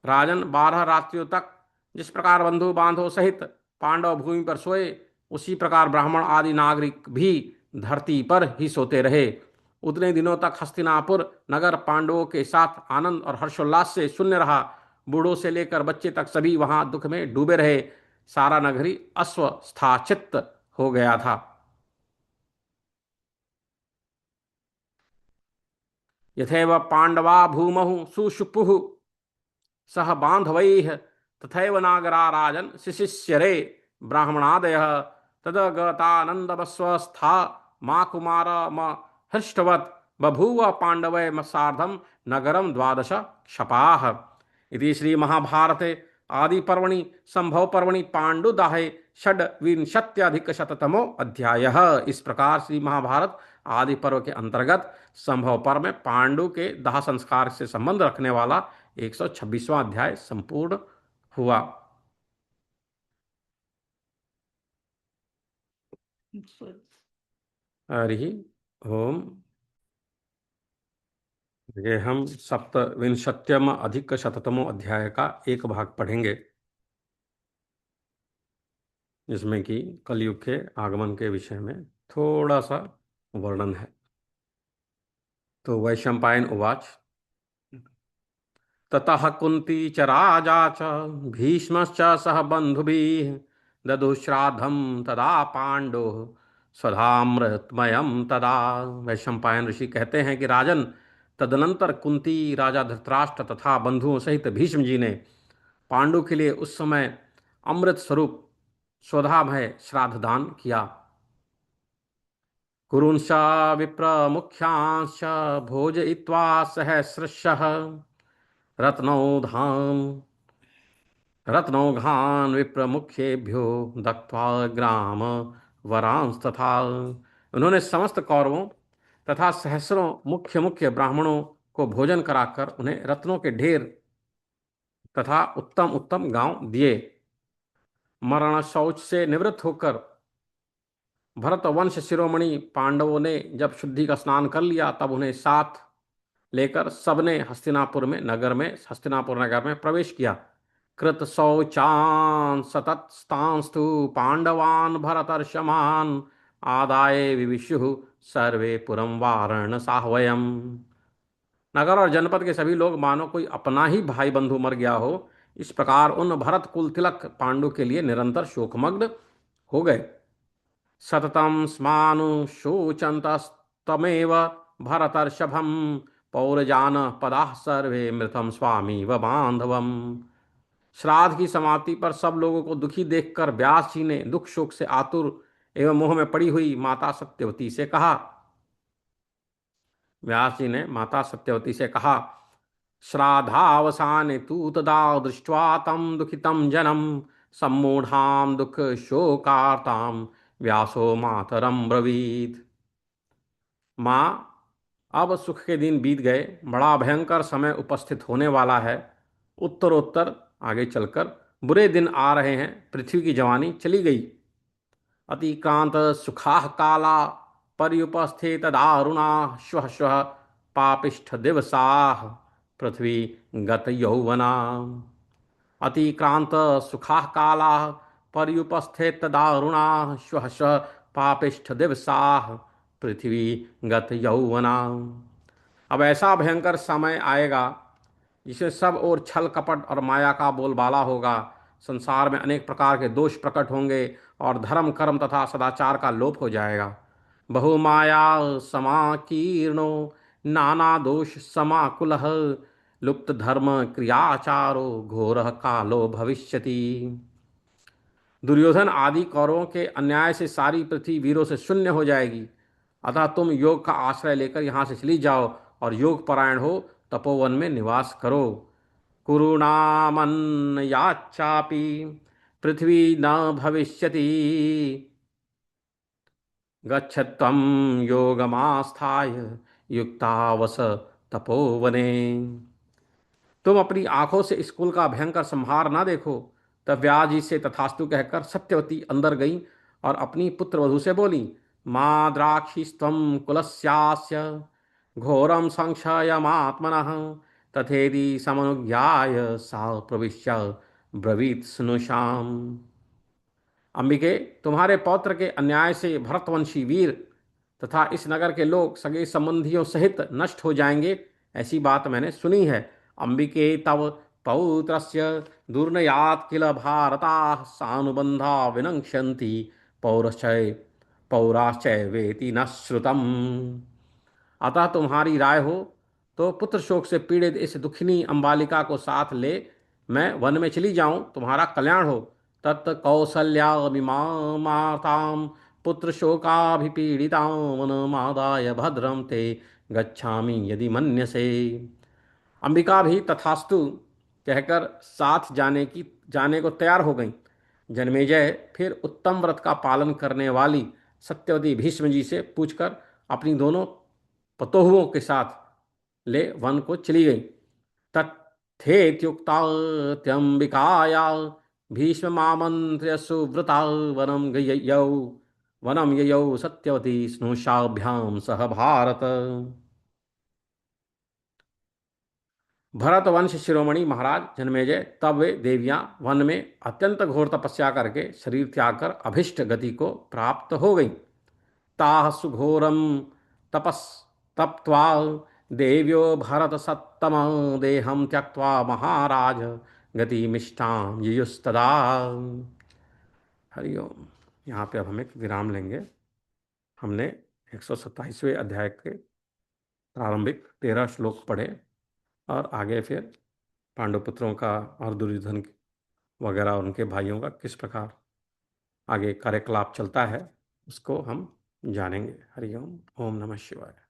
राजन 12 रात्रियों तक जिस प्रकार बंधु बांधव सहित पांडव भूमि पर सोए, उसी प्रकार ब्राह्मण आदि नागरिक भी धरती पर ही सोते रहे। उतने दिनों तक हस्तिनापुर नगर पांडवों के साथ आनंद और हर्षोल्लास से शून्य रहा। बूढ़ों से लेकर बच्चे तक सभी वहां दुख में डूबे रहे। सारा नगरी अस्वस्थाचित्त हो गया था। यथैव पांडवा भूमहु सुषुपुः सह बांधवैः तथैव नागरा राजन शिशिष्यरे ब्राह्मणादयः तदगतानंदवस्वस्था मा कुमार म हृष्टवत् बभूव पांडवै सार्धम नगरम द्वादश क्षपाः। इति श्री महाभारते आदि पर्वणि संभव पर्वणि पांडुदाहे षड्विंशत्यधिक शततमो अध्यायः। इस प्रकार श्री महाभारत आदि पर्व के अंतर्गत संभव पर्व में पांडु के दाह संस्कार से संबंध रखने वाला 126वां अध्याय संपूर्ण हुआ। हरि ओम। ये हम सप्तविंशत्यम अधिक शततमो अध्याय का एक भाग पढ़ेंगे, जिसमें कि कलयुग के आगमन के विषय में थोड़ा सा वर्णन है। तो वैशंपायन उवाच ततः कुंती च राजा च भीष्मश्च सह बंधुभिः ददुश्राद्धं तदा पांडो स्वधामृतमयम् तदा। वैशंपायन ऋषि कहते हैं कि राजन, तदनंतर कुंती, राजा धृतराष्ट्र तथा बंधुओं सहित भीष्म जी ने पांडु के लिए उस समय अमृत स्वरूप स्वधामय श्राद्ध दान किया। कुरुंश विप्रमुख्यांश भोजयित्वा सहस्रशः रत्नौधाम रत्नौघान विप्रमुखेभ्यो दत्त्वा ग्राम वरांस तथा। उन्होंने समस्त कौरवों तथा सहस्रों मुख्य मुख्य ब्राह्मणों को भोजन कराकर उन्हें रत्नों के ढेर तथा उत्तम उत्तम गांव दिए। मरण शौच से निवृत्त होकर भरत वंश शिरोमणि पांडवों ने जब शुद्धि का स्नान कर लिया, तब उन्हें साथ लेकर सबने हस्तिनापुर नगर में प्रवेश किया। कृत शौचान सततस्तांस्तु पांडवान भरतर्षमान आदाय विविशु सर्वे पुरम वारणसाह्वयम्। नगर और जनपद के सभी लोग मानो कोई अपना ही भाई बंधु मर गया हो, इस प्रकार उन भरत कुल तिलक पांडु के लिए निरंतर शोकमग्न हो गए। सततम स्मानुशोचन्तस्तमेव भरतर्षभम पौरजान पदाः सर्वे मृतम स्वामी व बांधवम। श्राद्ध की समाप्ति पर सब लोगों को दुखी देखकर व्यास जी ने दुख शोक से आतुर एवं मोह में पड़ी हुई माता सत्यवती से कहा। व्यास जी ने माता सत्यवती से कहा, श्राद्धावसाने तु तदा दृष्ट्वा तम दुखितं जनम सम्मूढ़ां दुख शोकार्तां व्यासो मातरम ब्रवीत। माँ, अब सुख के दिन बीत गए, बड़ा भयंकर समय उपस्थित होने वाला है। उत्तरोत्तर आगे चलकर बुरे दिन आ रहे हैं, पृथ्वी की जवानी चली गई। अतिक्रांत सुखाः काला पर्युपस्थित दारुणा श्वः श्वः पापिष्ठ दिवसाः पृथ्वी गत यौवना। अतिक्रांत सुखाः कालाः पर्युपस्थित दारुणा श्वः श्वः पापिष्ठ दिवसाः पृथ्वी गत यौवना। अब ऐसा भयंकर समय आएगा जिसे सब और छल कपट और माया का बोलबाला होगा। संसार में अनेक प्रकार के दोष प्रकट होंगे और धर्म कर्म तथा सदाचार का लोप हो जाएगा। बहुमाया समाकीर्णो नाना दोष समाकुलः लुप्त धर्म क्रियाचारो घोरः कालो भविष्यति। दुर्योधन आदि कौरवों के अन्याय से सारी पृथ्वी वीरों से शून्य हो जाएगी। अतः तुम योग का आश्रय लेकर यहाँ से चली जाओ और योग परायण हो तपोवन में निवास करो। कुरुणामन्याच्चापि पृथ्वी न भविष्यति गच्छत्वं योगमास्थाय युक्तावस तपोवने। तुम अपनी आंखों से स्कूल का भयंकर संहार ना देखो। तब व्यास जी से तथास्तु कहकर सत्यवती अंदर गई और अपनी पुत्र वधू से बोली, माँ द्राक्षिस्त्वं कुलस्यास्य घोरम संशयमात्मनः तथेति समनुज्ञाय सा प्रविश्य ब्रवीत स्नुषाम। अंबिके, तुम्हारे पौत्र के अन्याय से भरतवंशी वीर तथा इस नगर के लोग सगे संबंधियों सहित नष्ट हो जाएंगे, ऐसी बात मैंने सुनी है। अंबिके तव पौत्रस्य दुर्नयात् किल भारता सानुबंधा विनक्ष्यन्ति पौरश्चय पौराश्चय वेति न श्रुतम। अतः तुम्हारी राय हो तो पुत्र शोक से पीड़ित इस दुखिनी अंबालिका को साथ ले मैं वन में चली जाऊं, तुम्हारा कल्याण हो। तत् कौसल्या माताम पुत्र शोकाभिपीड़ितां वनमादाय भद्रम ते गच्छामि यदि मन्यसे। अंबिका भी तथास्तु कहकर साथ जाने को तैयार हो गई। जन्मेजय फिर उत्तम व्रत का पालन करने वाली सत्यवती भीष्म जी से पूछकर अपनी दोनों पतोहुओं के साथ ले वन को चली गई। तत्थेत्युक्तात्यंबिकाया भीष्मामंत्र्य सुव्रता वनम ययौ सत्यवती स्नुषाभ्याम सह भारत। भरतवंश शिरोमणि महाराज जन्मेजय, तब वे देवियां वन में अत्यंत घोर तपस्या करके शरीर त्याग कर अभिष्ट गति को प्राप्त हो गईं। ताः सुघोरम तपस तप्त्वा देव्यो भरत सत्तम देहम त्यक्त्वा महाराज गतिमिष्टां युयुस्तदा। हरिओम। यहाँ पे अब हम एक विराम लेंगे। हमने 127वें अध्याय के प्रारंभिक 13 श्लोक पढ़े और आगे फिर पांडुपुत्रों का और दुर्योधन वगैरह उनके भाइयों का किस प्रकार आगे कार्यकलाप चलता है उसको हम जानेंगे। हरिओम। ओम नमः शिवाय।